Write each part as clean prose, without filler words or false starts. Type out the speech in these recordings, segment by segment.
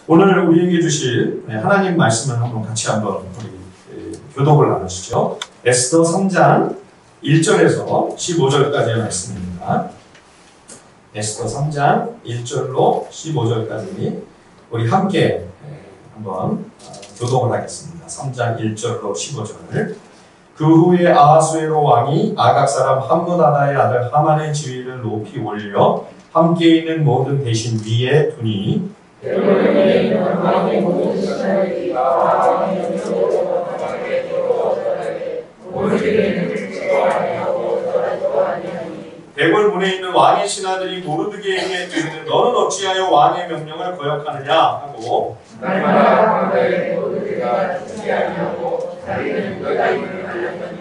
오늘 우리에게 주실 하나님 말씀을 한번 우리 교독을 나누시죠. 에스더 3장 1절에서 15절까지의 말씀입니다. 에스더 3장 1절로 15절까지 우리 함께 한번 교독을 하겠습니다. 3장 1절로 15절. 그 후에 아하수에로 왕이 아각 사람 함므다다의 아들 하만의 지위를 높이 올려 함께 있는 모든 대신 위에 두니 백월문에 있는 왕의 신하들이 모르드게에게 이르되 너는 어찌하여 왕의 명령을 거역하느냐 하고 날마다 왕의 모르드게가 듣지 아니하고 자기는 너희가 있는 알렸더니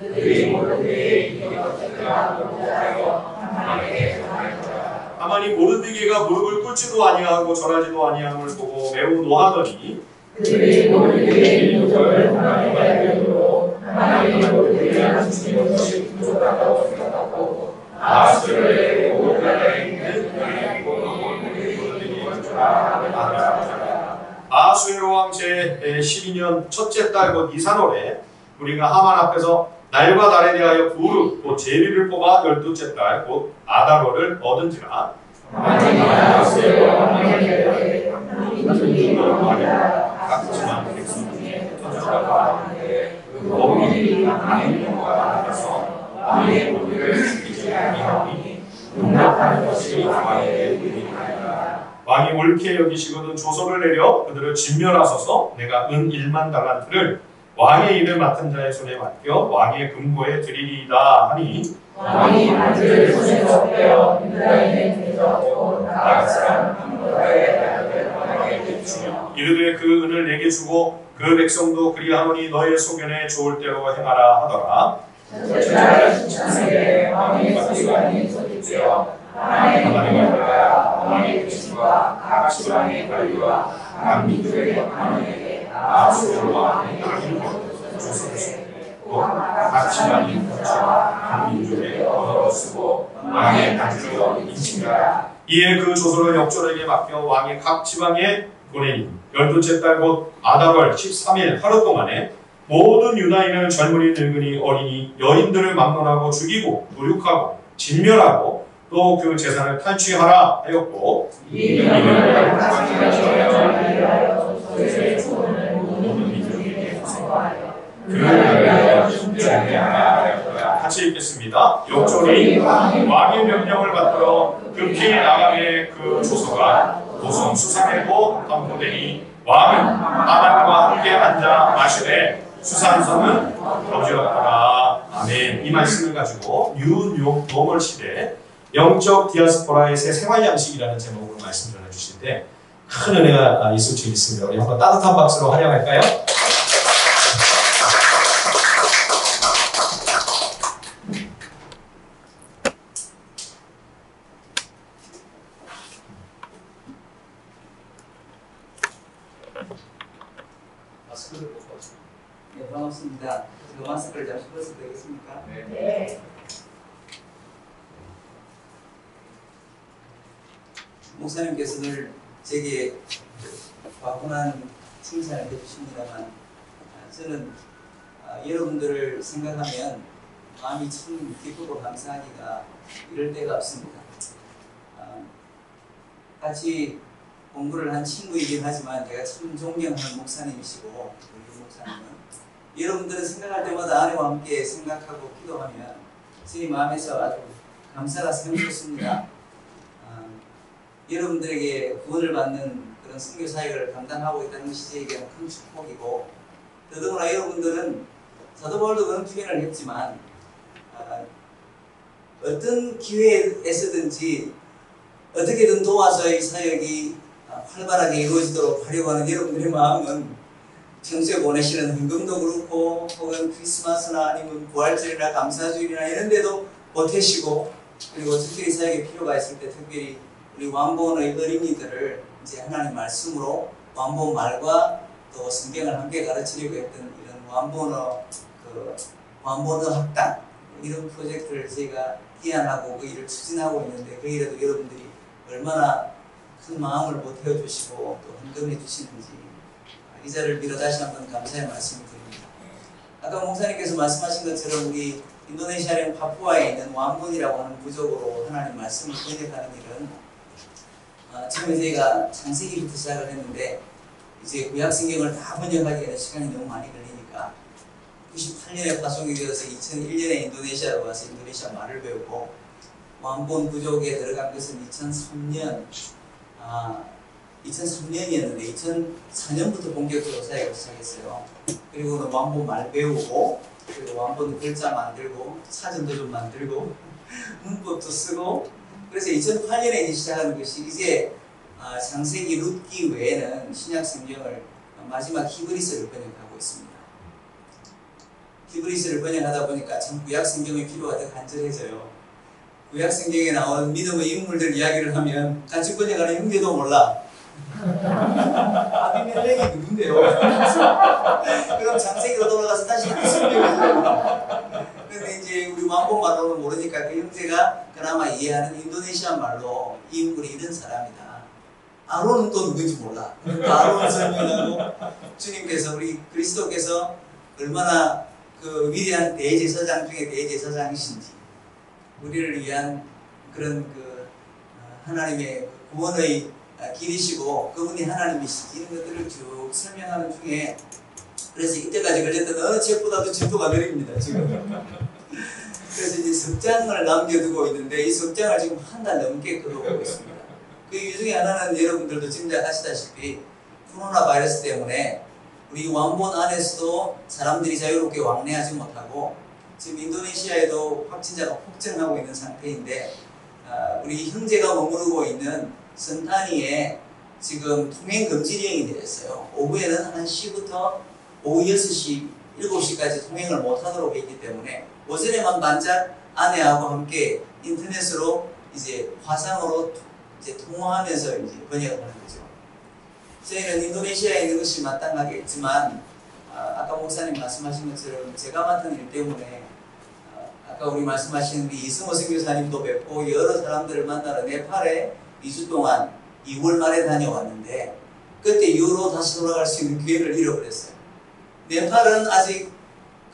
그들이 모르드게에 이르렀으나 못하여 하만에게 전하였더라. 하만이 모르드게가 무릎을 꿇지도 아니하고 절하지도 아니함을 보고 매우 노하더니 그들이 모르드게의 유적을 하나님의 발견으로 하나님이 모르드게가 주신 것이 부족하다고 생각하고 아하수에로 모르드게에 있는 아하수에로 왕 제12년 첫째 달 곧 이산월에 우리가 하만 앞에서 날과 달에 대하여 부르 곧 제비를 뽑아 12째 달 곧 아달월을 얻은지라. 각지만 백성 중에 터져나가 그 어머니 왕의 영화가 나서 왕의 모두를 지키지 아니하니 용납하는 것이 왕에게 유익하니라. 왕이 옳게 여기시거든 조서를 내려 그들을 진멸하소서. 내가 은 1만 달란트를 왕의 일을 맡은 자의 손에 맡겨 왕의 금고에 드리리이다 하니 왕이 반지를 손에서 빼어 유다인의 대적으로 나아갈 사람 함므다다의 아들을 왕에게 주며 이르되 그 은을 내게 주고 그 백성도 그리하노니 너의 소견에 좋을 대로 행하라 하더라. 첫날 주창세에 왕의 서기관이 소집되어 하나님의 말과 왕의 대신과 각 지방의 관리와 각 민족의 관원에게 아하수에로 왕의 각 지방의 거처와 각 민족의 언어로 쓰고 왕의 단주로 인칭하라. 이에 그 조서를 역졸에게 맡겨 왕의 각 지방에 보내니 12째 달 곧 아달월 13일 하루 동안에 모든 유다인을 젊은이 늙은이 어린이 여인들을 막론하고 죽이고 도륙하고 진멸하고 또 그 재산을 탈취하라 하였고 이 명령을 같이 읽겠습니다. 역졸이 왕의 명령을 받들어 급히 나가게 그 조서가 도성 수상되고 덤포되니 왕은 하만과 함께 앉아 마시되 수산성은 어지럽더라. 아멘. 이 말씀을 가지고 뉴 노멀 시대 영적 디아스포라의 새 생활 양식이라는 제목으로 말씀 전해주실 때 큰 은혜가 있을 수 있습니다. 우리 한번 따뜻한 박수로 환영할까요? 네, 반갑습니다. 마스크를 잠시 벗어도 되겠습니까? 네. 목사님께서 늘 제게 과분한 칭찬을 해주십니다만 저는 여러분들을 생각하면 마음이 참 기쁘고 감사하기가 이럴 때가 없습니다. 같이 공부를 한 친구이긴 하지만 제가 참 존경하는 목사님이시고 우리 목사님은 여러분들은 생각할 때마다 아내와 함께 생각하고 기도하면 제 마음에서 아주 감사가 샘솟습니다. 여러분들에게 구원을 받는 그런 선교 사역을 감당하고 있다는 것이 저에게는 큰 축복이고 더더구나 여러분들은 저도 모르도 그런 표현을 했지만 어떤 기회에서든지 어떻게든 도와서 이 사역이 활발하게 이루어지도록 하려고 하는 여러분들의 마음은 평소에 보내시는 헌금도 그렇고 혹은 크리스마스나 아니면 부활절이나 감사주일이나 이런 데도 보태시고 그리고 특별히 사역에 필요가 있을 때 특별히 우리 왕보원의 어린이들을 이제 하나님 말씀으로 왕보원 말과 또 성경을 함께 가르치려고 했던 이런 왕보원어 왕보원어 학당 이런 프로젝트를 저희가 기한하고 그 일을 추진하고 있는데 그 일에도 여러분들이 얼마나 큰 마음을 보태어 주시고 또 헌금해 주시는지 이 자리를 빌어 다시 한번 감사의 말씀을 드립니다. 아까 목사님께서 말씀하신 것처럼 우리 인도네시아령 파푸아에 있는 완본이라고 하는 부족으로 하나님 말씀을 번역하는 일은 처음에 저희가 창세기부터 시작을 했는데 이제 구약성경을 다 번역하기에는 시간이 너무 많이 걸리니까 98년에 파송이 되어서 2001년에 인도네시아로 와서 인도네시아 말을 배우고 완본 부족에 들어간 것은 2003년이었는데 2004년부터 본격적으로 사역을 시작했어요. 그리고는 완본 말 배우고 그리고 완본 글자 만들고 사전도 좀 만들고 문법도 쓰고 그래서 2008년에 이제 시작하는 것이 이제 창세기 룻기 외에는 신약 성경을 마지막 히브리서를 번역하고 있습니다. 히브리서를 번역하다 보니까 참 구약 성경의 필요가 더 간절해져요. 구약 성경에 나오는 믿음의 인물들 이야기를 하면 같이 번역하는 형제도 몰라. 아비멜렉이 누군데요? 그럼 창세기로 돌아가서 다시 설명해줘요. 근데 이제 우리 완본 말로는 모르니까 그 형제가 그나마 이해하는 인도네시아 말로 이 인물이 이런 사람이다. 아론은 또 누군지 몰라. 아론을 설명하고 주님께서 우리 그리스도께서 얼마나 그 위대한 대제사장 중에 대제사장이신지 우리를 위한 그런 그 하나님의 구원의 길이시고 그분이 하나님이시지 이런 것들을 쭉 설명하는 중에 그래서 이때까지 걸렸던 어느 책보다도 진도가 느립니다 지금. 그래서 이제 석장을 남겨두고 있는데 이 석장을 지금 한 달 넘게 끌어오고 있습니다. 그 이유 중에 하나는 여러분들도 짐작하시다시피 코로나 바이러스 때문에 우리 완본 안에서도 사람들이 자유롭게 왕래하지 못하고 지금 인도네시아에도 확진자가 폭증하고 있는 상태인데 우리 형제가 머무르고 있는 선타니에 지금 통행 금지령이 되었어요. 오후에는 1시부터 오후 6시, 7시까지 통행을 못하도록 했기 때문에 오전에만 반짝 아내하고 함께 인터넷으로 이제 화상으로 이제 통화하면서 이제 번역을 하는 거죠. 저희는 인도네시아에 있는 것이 마땅하겠지만 아까 목사님 말씀하신 것처럼 제가 맡은 일 때문에 아까 우리 말씀하신 우리 이승호 선교사님도 뵙고 여러 사람들을 만나러 네팔에 2주 동안 2월 말에 다녀왔는데 그때 이후로 다시 돌아갈 수 있는 기회를 잃어버렸어요. 네팔은 아직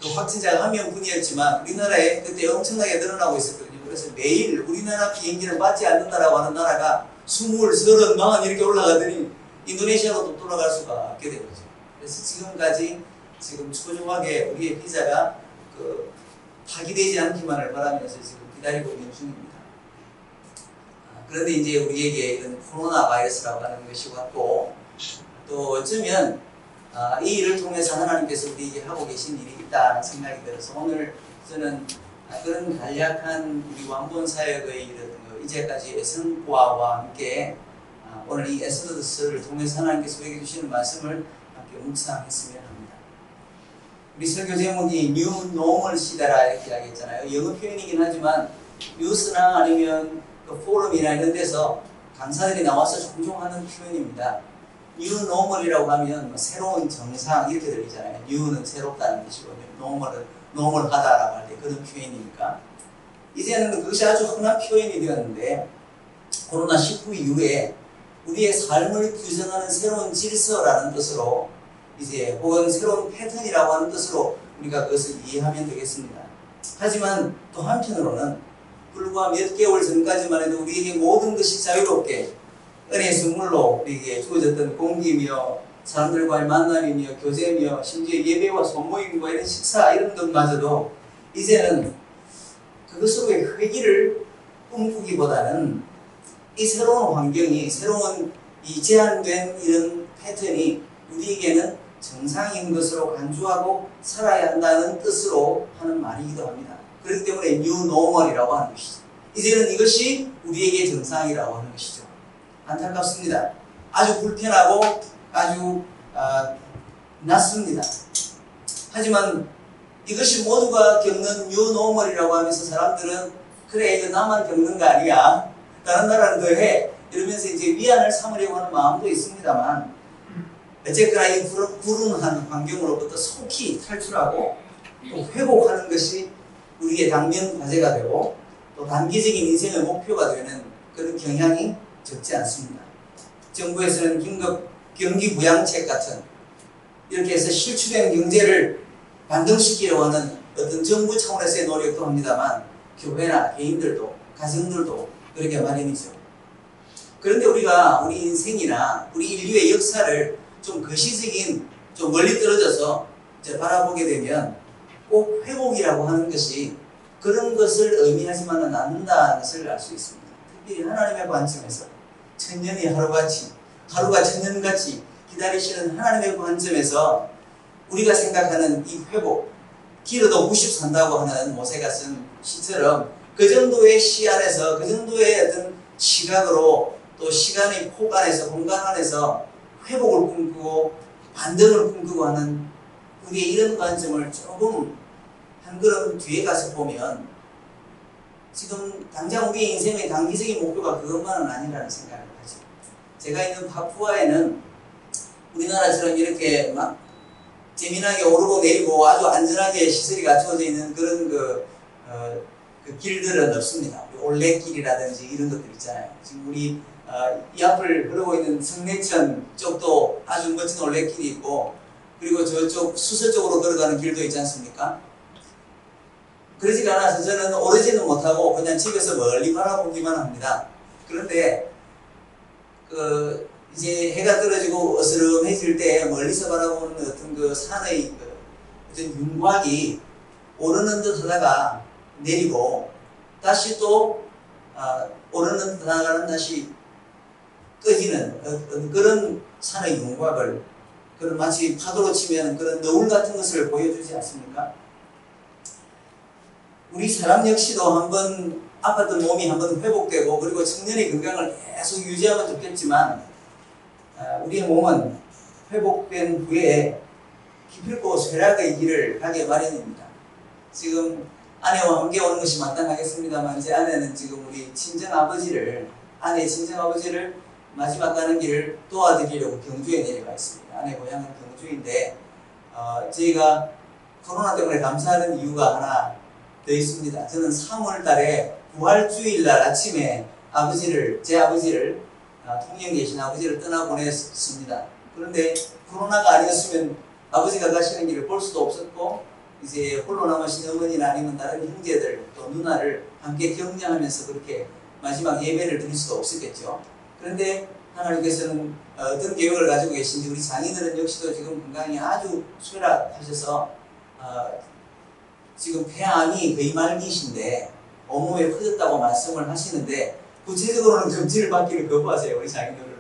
그 확진자가 1명뿐이었지만 우리나라에 그때 엄청나게 늘어나고 있었거든요. 그래서 매일 우리나라 비행기를 받지 않는다라고 하는 나라가 20, 30, 40 이렇게 올라가더니 인도네시아로 또 돌아갈 수가 없게 된 거죠. 그래서 지금까지 지금 초조하게 우리의 비자가 그 파기되지 않기만을 바라면서 지금 기다리고 있는 중입니다. 그런데 이제 우리에게 이런 코로나 바이러스라고 하는 것이 왔고 또 어쩌면 이 일을 통해서 하나님께서 우리에게 하고 계신 일이 있다는 생각이 들어서 오늘 저는 그런 간략한 우리 완본 사역의 이제까지의 성과와 함께 오늘 이 에스더스를 통해서 하나님께서 우리에게 주시는 말씀을 함께 묵상했으면 합니다. 우리 설교 제목이 뉴 노멀 시대라 이렇게 이야기했잖아요. 영어 표현이긴 하지만 뉴스나 아니면 그 포럼이나 이런 데서 강사들이 나와서 종종 하는 표현입니다. 뉴 노멀이라고 하면 새로운 정상 이렇게 들리잖아요. 뉴는 새롭다는 뜻이고 노멀은 노멀하다라고 할 때 그런 표현이니까 이제는 그것이 아주 흔한 표현이 되었는데 코로나19 이후에 우리의 삶을 규정하는 새로운 질서라는 뜻으로 이제 혹은 새로운 패턴이라고 하는 뜻으로 우리가 그것을 이해하면 되겠습니다. 하지만 또 한편으로는 불과 몇 개월 전까지만 해도 우리에게 모든 것이 자유롭게 은혜의 선물로 우리에게 주어졌던 공기며 사람들과의 만남이며 교제며 심지어 예배와 소모임과 이런 식사 이런 것마저도 이제는 그것으로의 회기를 꿈꾸기보다는 이 새로운 환경이 새로운 이 제한된 이런 패턴이 우리에게는 정상인 것으로 간주하고 살아야 한다는 뜻으로 하는 말이기도 합니다. 그렇기 때문에 뉴 노멀이라고 하는 것이죠. 이제는 이것이 우리에게 정상이라고 하는 것이죠. 안타깝습니다. 아주 불편하고 아주 낫습니다. 하지만 이것이 모두가 겪는 뉴 노멀이라고 하면서 사람들은 그래 이거 나만 겪는 거 아니야. 다른 나라는 더 해. 이러면서 이제 위안을 삼으려고 하는 마음도 있습니다만 어쨌거나 이 불운한 환경으로부터 속히 탈출하고 또 회복하는 것이 우리의 당면 과제가 되고 또 단기적인 인생의 목표가 되는 그런 경향이 적지 않습니다. 정부에서는 긴급 경기 부양책 같은 이렇게 해서 실추된 경제를 반등시키려고 하는 어떤 정부 차원에서의 노력도 합니다만 교회나 개인들도 가정들도 그렇게 마련이죠. 그런데 우리가 우리 인생이나 우리 인류의 역사를 좀 거시적인 좀 멀리 떨어져서 이제 바라보게 되면 꼭 회복이라고 하는 것이 그런 것을 의미하지만은 않는다는 것을 알 수 있습니다. 특별히 하나님의 관점에서 천년이 하루같이 하루가 천년같이 기다리시는 하나님의 관점에서 우리가 생각하는 이 회복, 길어도 90 산다고 하는 모세가 쓴 시처럼 그 정도의 시 안에서 그 정도의 어떤 시각으로 또 시간의 폭 안에서 공간 안에서 회복을 꿈꾸고 반등을 꿈꾸고 하는 우리의 이런 관점을 조금 한 걸음 뒤에 가서 보면 지금 당장 우리의 인생의 단기적인 목표가 그것만은 아니라는 생각을 하죠. 제가 있는 파푸아에는 우리나라처럼 이렇게 막 재미나게 오르고 내리고 아주 안전하게 시설이 갖춰져 있는 그런 그 길들은 없습니다. 올레길이라든지 이런 것들 있잖아요. 지금 우리 이 앞을 흐르고 있는 성내천 쪽도 아주 멋진 올레길이 있고 그리고 저쪽 수서 쪽으로 걸어가는 길도 있지 않습니까? 그러지가 않아서 저는 오르지는 못하고 그냥 집에서 멀리 바라보기만 합니다. 그런데 이제 해가 떨어지고 어스름해질 때 멀리서 바라보는 어떤 그 산의 어떤 윤곽이 오르는 듯 하다가 내리고 다시 또 오르는 듯 하다가는 다시 꺼지는 그런 산의 윤곽을 그런 마치 파도로 치면 그런 너울 같은 것을 보여주지 않습니까? 우리 사람 역시도 한번 아팠던 몸이 한번 회복되고 그리고 청년의 건강을 계속 유지하면 좋겠지만 우리의 몸은 회복된 후에 기필코 쇠락의 길을 가게 마련입니다. 지금 아내와 함께 오는 것이 마땅하겠습니다만 제 아내는 지금 우리 친정아버지를 아내 친정아버지를 마지막 가는 길을 도와드리려고 경주에 내려가 있습니다. 아내 고향은 경주인데 저희가 코로나 때문에 감사하는 이유가 하나 더 있습니다. 저는 3월 달에 부활주일날 아침에 제 아버지를 통영 계신 아버지를 떠나보냈습니다. 그런데 코로나가 아니었으면 아버지가 가시는 길을 볼 수도 없었고 이제 홀로 남으신 어머니나 아니면 다른 형제들 또 누나를 함께 격려하면서 그렇게 마지막 예배를 드릴 수도 없었겠죠. 그런데 하나님께서는 어떤 계획을 가지고 계신지 우리 장인어른 역시도 지금 건강이 아주 쇠락하셔서 지금 폐암이 거의 말기이신데 온몸에 퍼졌다고 말씀을 하시는데 구체적으로는 검진을 받기를 거부하세요. 우리 장인어른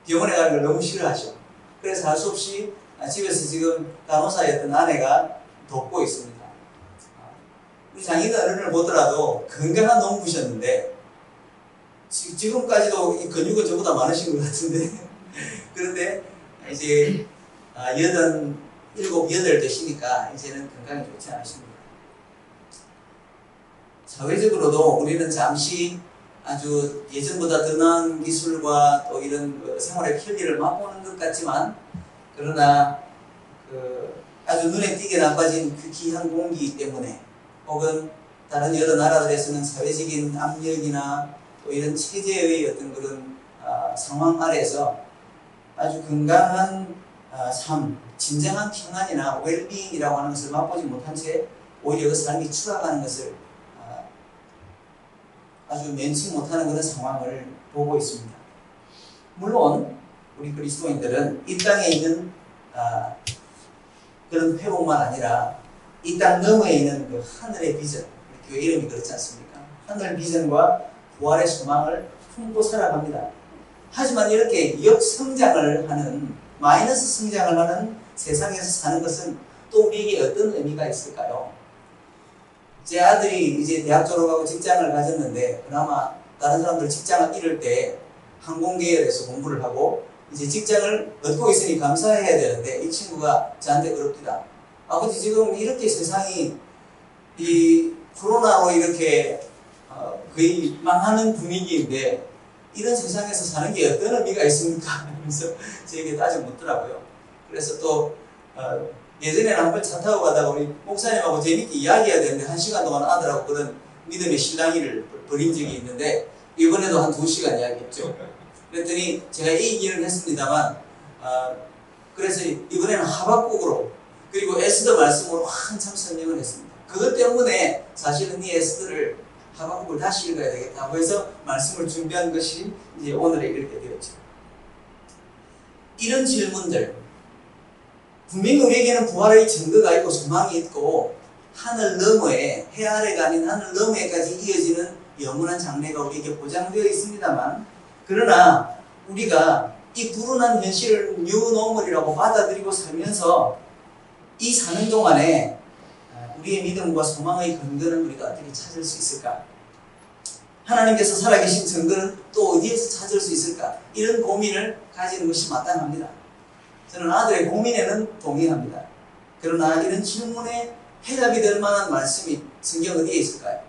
병원에 가는 걸 너무 싫어하셔. 그래서 할 수 없이 집에서 지금 간호사였던 아내가 돕고 있습니다. 우리 장인어른을 보더라도 건강한 농부셨는데 지금까지도 이 근육은 저보다 많으신 것 같은데 그런데 이제 87, 8 되시니까 이제는 건강이 좋지 않으십니다. 사회적으로도 우리는 잠시 아주 예전보다 더 나은 기술과 또 이런 생활의 편리를 맛보는 것 같지만 그러나 아주 눈에 띄게 나빠진 그 귀한 공기 때문에 혹은 다른 여러 나라들에서는 사회적인 압력이나 또 이런 체제의 어떤 그런 상황 아래에서 아주 건강한 삶, 진정한 평안이나 웰빙이라고 하는 것을 맛보지 못한 채 오히려 그 삶이 추락하는 것을 아주 면치 못하는 그런 상황을 보고 있습니다. 물론 우리 그리스도인들은 이 땅에 있는 그런 회복만 아니라 이 땅 너머에 있는 그 하늘의 비전, 교회 이름이 그렇지 않습니까? 하늘 비전과 부활의 소망을 품고 살아갑니다. 하지만 이렇게 역성장을 하는 마이너스 성장을 하는 세상에서 사는 것은 또 우리에게 어떤 의미가 있을까요? 제 아들이 이제 대학 졸업하고 직장을 가졌는데 그나마 다른 사람들 직장을 잃을 때 항공계열에서 공부를 하고 이제 직장을 얻고 있으니 감사해야 되는데 이 친구가 저한테 그럽니다. 아버지 지금 이렇게 세상이 이 코로나로 이렇게 거의 망하는 분위기인데 이런 세상에서 사는 게 어떤 의미가 있습니까? 하면서 저에게 따져 묻더라고요. 그래서 또 예전에는 한번 차 타고 가다가 우리 목사님하고 재밌게 이야기해야 되는데 1시간 동안 아들하고 그런 믿음의 실랑이를 벌인 적이 있는데 이번에도 한 2시간 이야기했죠. 그랬더니 제가 얘기를 했습니다만 그래서 이번에는 하박국으로 그리고 에스더 말씀으로 한참 설명을 했습니다. 그것 때문에 사실은 이 에스더를 하박국을 다시 읽어야 되겠다고 해서 말씀을 준비한 것이 이제 오늘에 이렇게 되었죠. 이런 질문들, 분명히 우리에게는 부활의 증거가 있고 소망이 있고 하늘 너머에, 해 아래가 아닌 하늘 너머에까지 이어지는 영원한 장래가 우리에게 보장되어 있습니다만, 그러나 우리가 이 불운한 현실을 뉴노멀이라고 받아들이고 살면서 이 사는 동안에 우리의 믿음과 소망의 근거는 우리가 어떻게 찾을 수 있을까? 하나님께서 살아계신 증거는 또 어디에서 찾을 수 있을까? 이런 고민을 가지는 것이 마땅합니다. 저는 아들의 고민에는 동의합니다. 그러나 이런 질문에 해답이 될 만한 말씀이 성경 어디에 있을까요?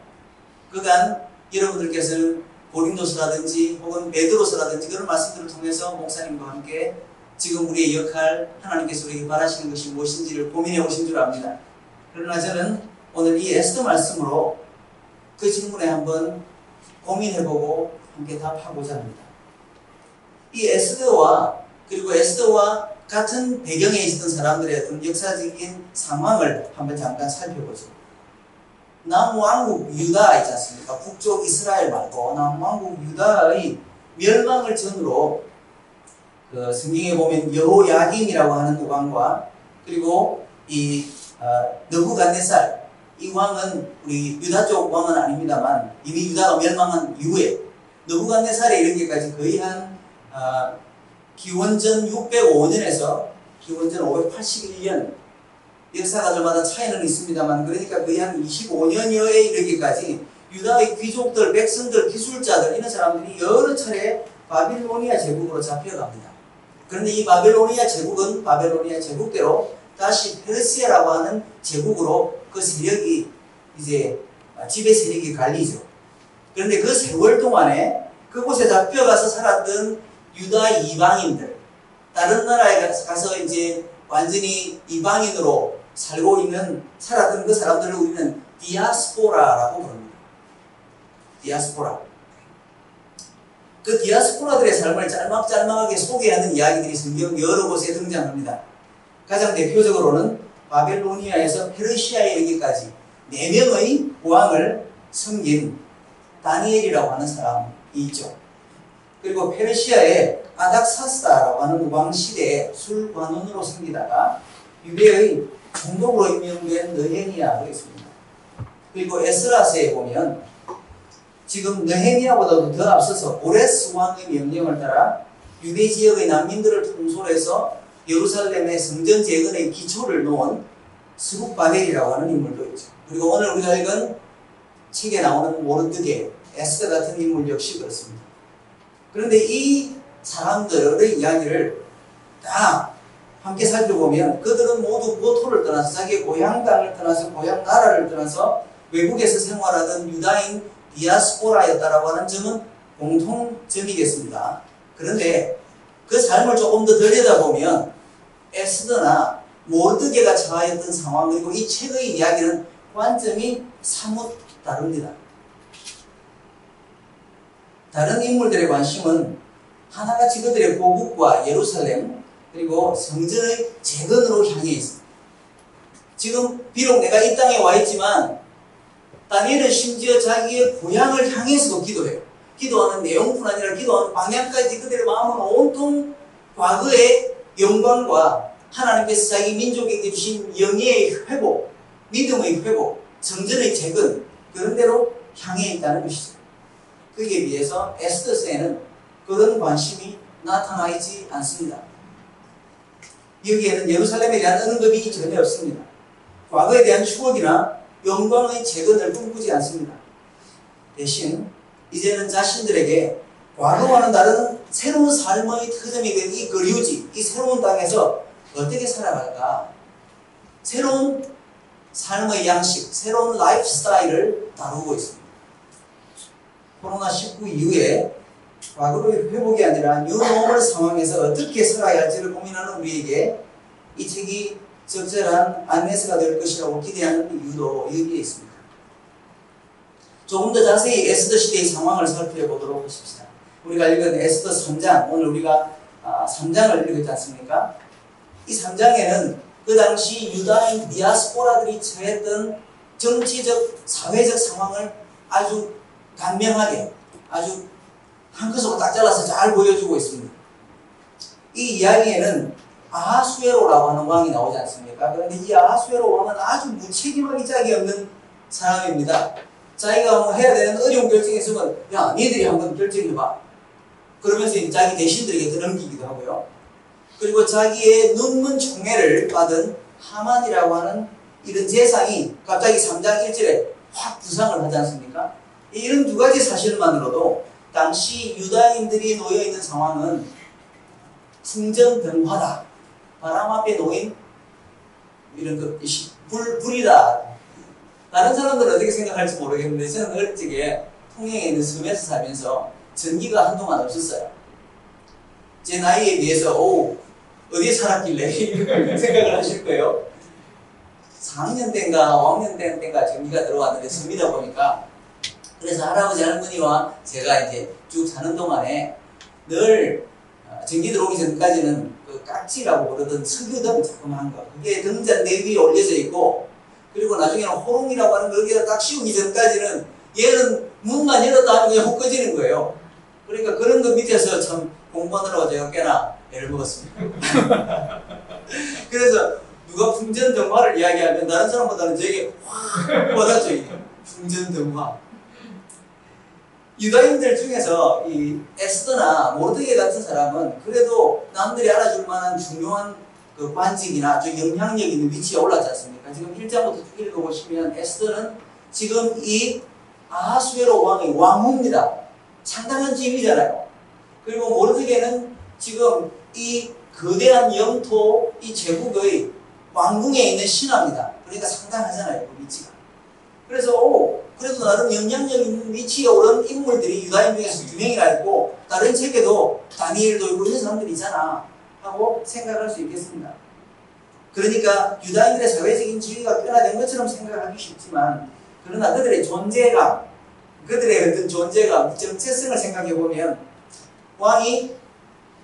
그간 여러분들께서는 고린도서라든지 혹은 베드로서라든지 그런 말씀들을 통해서 목사님과 함께 지금 우리의 역할, 하나님께서 우리에게 바라시는 것이 무엇인지를 고민해 오신 줄 압니다. 그러나 저는 오늘 이 에스더 말씀으로 그 질문에 한번 고민해보고 함께 답하고자 합니다. 이 에스더와 그리고 에스더와 같은 배경에 있었던 사람들의 어떤 역사적인 상황을 한번 잠깐 살펴보죠. 남왕국 유다 있지 않습니까? 북쪽 이스라엘 말고 남왕국 유다의 멸망을 전후로 그 성경에 보면 여호야김이라고 하는 왕과 그리고 이 느부갓네살 이 왕은 우리 유다 쪽 왕은 아닙니다만 이미 유다가 멸망한 이후에 느부갓네살에 이르기까지 거의 한 기원전 605년에서 기원전 581년 역사가들마다 차이는 있습니다만 그러니까 거의 한 25년여에 이르기까지 유다의 귀족들, 백성들, 기술자들 이런 사람들이 여러 차례 바빌로니아 제국으로 잡혀갑니다. 그런데 이 바빌로니아 제국은 바빌로니아 제국대로 다시 페르시아라고 하는 제국으로 그 세력이 이제 지배 세력이 갈리죠. 그런데 그 세월 동안에 그곳에 잡혀가서 살았던 유다 이방인들, 다른 나라에 가서 이제 완전히 이방인으로 살고 있는 살았던 그 사람들을 우리는 디아스포라라고 부릅니다. 디아스포라. 그 디아스포라들의 삶을 짤막짤막하게 소개하는 이야기들이 성경 여러 곳에 등장합니다. 가장 대표적으로는 바벨로니아에서 페르시아에 이르기까지 4명의 왕을 섬긴 다니엘이라고 하는 사람이 있죠. 그리고 페르시아의 아닥사스다라고 하는 왕 시대에 술관원으로 섬기다가 유대의 총독으로 임명된 느헤미야가 있습니다. 그리고 에스라스에 보면 지금 느헤미야보다도 더 앞서서 오레스 왕의 명령을 따라 유대 지역의 난민들을 통솔해서 예루살렘의 성전 재건의 기초를 놓은 스룹바벨이라고 하는 인물도 있죠. 그리고 오늘 우리가 읽은 책에 나오는 모르드게, 에스더 같은 인물 역시 그렇습니다. 그런데 이 사람들의 이야기를 다 함께 살펴보면 그들은 모두 고토를 떠나서 자기의 고향 땅을 떠나서 고향 나라를 떠나서 외국에서 생활하던 유다인 디아스포라였다라고 하는 점은 공통점이겠습니다. 그런데 그 삶을 조금 더 들여다보면 에스더나 모르드게가 처하였던 상황 그리고 이 책의 이야기는 관점이 사뭇 다릅니다. 다른 인물들의 관심은 하나같이 그들의 고국과 예루살렘 그리고 성전의 재건으로 향해 있습니다. 지금 비록 내가 이 땅에 와 있지만 다니엘은 심지어 자기의 고향을 향해서도 기도해요. 기도하는 내용뿐 아니라 기도하는 방향까지 그들의 마음은 온통 과거의 영광과 하나님께서 자기 민족에게 주신 영예의 회복, 믿음의 회복, 성전의 재건 그런 대로 향해 있다는 것이죠. 거기에 비해서 에스더서에는 그런 관심이 나타나 있지 않습니다. 여기에는 예루살렘에 대한 언급이 전혀 없습니다. 과거에 대한 추억이나 영광의 재건을 꿈꾸지 않습니다. 대신 이제는 자신들에게 과거와는 다른 새로운 삶의 터전이 된 이 거류지, 이 새로운 땅에서 어떻게 살아갈까? 새로운 삶의 양식, 새로운 라이프 스타일을 다루고 있습니다. 코로나19 이후에 과거의 회복이 아니라 뉴노멀 상황에서 어떻게 살아야 할지를 고민하는 우리에게 이 책이 적절한 안내서가 될 것이라고 기대하는 이유도 여기에 있습니다. 조금 더 자세히 에스더 시대의 상황을 살펴보도록 하십시다. 우리가 읽은 에스더 3장, 오늘 우리가 3장을 읽었지 않습니까? 이 3장에는 그 당시 유다인 디아스포라들이 처했던 정치적, 사회적 상황을 아주 간명하게, 아주 한 컷으로 딱 잘라서 잘 보여주고 있습니다. 이 이야기에는 아하수에로라고 하는 왕이 나오지 않습니까? 그런데 이 아하수에로 왕은 아주 무책임하기 짝이 없는 사람입니다. 자기가 뭐 해야 되는 어려운 결정이 있으면 야, 니들이 한번 결정해봐. 그러면서 이제 자기 대신들에게 넘기기도 하고요. 그리고 자기의 눈먼 총애를 받은 하만이라고 하는 이런 재상이 갑자기 3장 1절에 확 부상을 하지 않습니까? 이런 두 가지 사실만으로도 당시 유다인들이 놓여있는 상황은 풍전병화다. 바람 앞에 놓인 이런 불이다. 다른 사람들은 어떻게 생각할지 모르겠는데 저는 어릴 적에 통영에 있는 섬에서 살면서 전기가 한동안 없었어요. 제 나이에 비해서 어디에 살았길래 이런 생각을 하실 거예요. 4학년 때인가 5학년 때인가 전기가 들어왔는데 섬이다 보니까 그래서 할아버지 할머니와 제가 이제 쭉 사는 동안에 늘 전기 들어오기 전까지는 그 깍지라고 부르던 석유등 자그마한 거 그게 등잔 내 위에 올려져 있고 그리고 나중에는 호롱이라고 하는 걸 여기다 딱 씌우기 전까지는 얘는 문만 열었다 하면 그냥 훅 꺼지는 거예요. 그러니까 그런 거 밑에서 참 공부하느라고 제가 꽤나 애를 먹었습니다. 그래서 누가 풍전등화를 이야기하면 다른 사람보다는 저에게 확 와닿죠. 이게 풍전등화. 유다인들 중에서 이 에스더나 모르드게 같은 사람은 그래도 남들이 알아줄 만한 중요한 그 관직이나 아주 영향력 있는 위치에 올랐지 않습니까? 지금 1장부터 쭉 읽어보시면 에스더는 지금 이 아하수에로 왕의 왕후입니다. 상당한 지위잖아요. 그리고 모르드게는 지금 이 거대한 영토, 이 제국의 왕궁에 있는 신하입니다. 그러니까 상당하잖아요, 그 위치가. 그래서 그래도 나름 영향력 있는 위치에 오른 인물들이 유다인 중에서 2명이나 있고 다른 책에도 다니엘도 있고 이런 사람들이 있잖아 하고 생각할 수 있겠습니다. 그러니까 유다인들의 사회적인 지위가 변화된 것처럼 생각하기 쉽지만 그러나 그들의 존재감, 그들의 어떤 존재감, 정체성을 생각해보면 왕이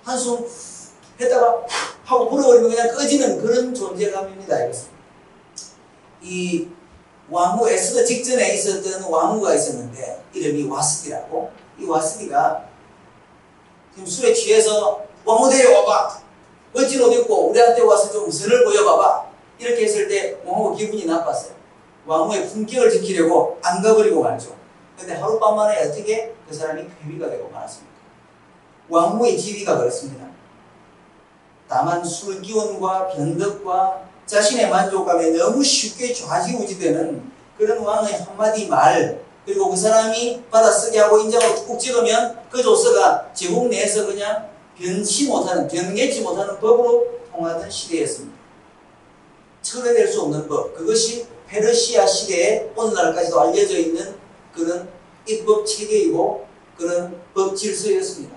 한숨 했다가 하고 불어버리면 그냥 꺼지는 그런 존재감입니다. 이것은. 이 왕후 에스더 직전에 있었던 왕후가 있었는데 이름이 와스디라고. 이 와스디가 지금 술에 취해서 왕후 데려와봐. 멋진 옷 입고 우리한테 와서 좀 선을 보여봐봐. 이렇게 했을 때 왕후가 기분이 나빴어요. 왕후의 품격을 지키려고 안 가버리고 말죠. 근데 하룻밤 만에 어떻게 그 사람이 폐위가 되고 말았습니까? 왕후의 지위가 그렇습니다. 다만 술기운과 변덕과 자신의 만족감에 너무 쉽게 좌지우지되는 그런 왕의 한마디 말 그리고 그 사람이 받아쓰게 하고 인정을 꾹 찍으면 그 조서가 제국 내에서 그냥 변치 못하는, 변개치 못하는 법으로 통하던 시대였습니다. 철회될 수 없는 법, 그것이 페르시아 시대에 오늘날까지도 알려져 있는 그런 입법 체계이고 그런 법 질서였습니다.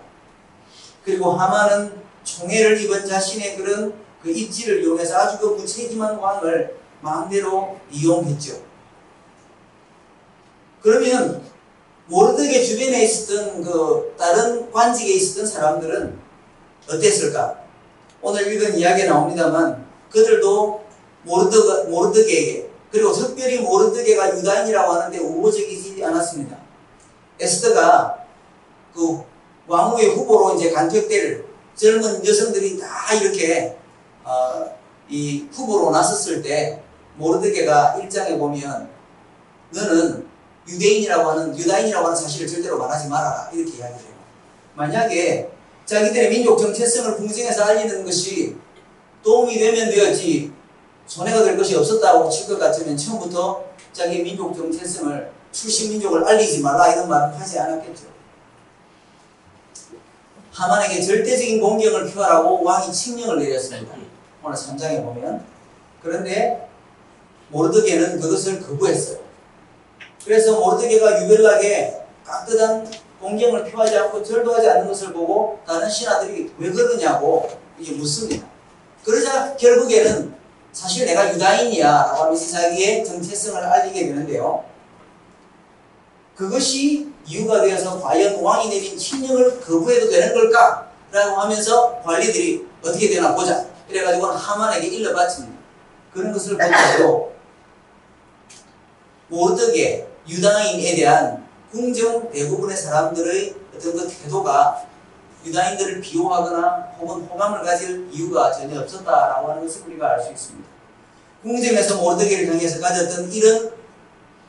그리고 하만은 총애를 입은 자신의 그런 그 입지를 이용해서 아주 그 무책임한 왕을 마음대로 이용했죠. 그러면 모르드게 주변에 있었던 그 다른 관직에 있었던 사람들은 어땠을까? 오늘 읽은 이야기에 나옵니다만 그들도 모르드게에게 그리고 특별히 모르드게가 유다인이라고 하는데 우호적이지 않았습니다. 에스더가 그 왕후의 후보로 이제 간택될 젊은 여성들이 다 이렇게 이 후보로 나섰을 때 모르드게가 1장에 보면 너는 유다인이라고 하는 사실을 절대로 말하지 말아라 이렇게 이야기해요. 만약에 자기들의 민족 정체성을 궁정에서 알리는 것이 도움이 되면 되었지 손해가 될 것이 없었다고 칠 것 같으면 처음부터 자기 민족 정체성을 출신 민족을 알리지 말라 이런 말은 하지 않았겠죠. 하만에게 절대적인 공경을 표하라고 왕이 칙령을 내렸습니다. 오늘 3장에 보면. 그런데 모르드게는 그것을 거부했어요. 그래서 모르드게가 유별나게 깍듯한 공경을 표하지 않고 절도하지 않는 것을 보고 다른 신하들이 왜 그러냐고 이게 묻습니다. 그러자 결국에는 사실 내가 유다인이야 라고 하면서 자기의 정체성을 알리게 되는데요. 그것이 이유가 되어서 과연 왕이 내린 칙령을 거부해도 되는 걸까? 라고 하면서 관리들이 어떻게 되나 보자. 이래가지고 하만에게 일러 바칩니다. 그런 것을 보더라도 모르게 유다인에 대한 궁정 대부분의 사람들의 어떤 그 태도가 유다인들을 비호하거나 혹은 호감을 가질 이유가 전혀 없었다라고 하는 것을 우리가 알 수 있습니다. 궁정에서 모르드게를 향해서 가졌던 이런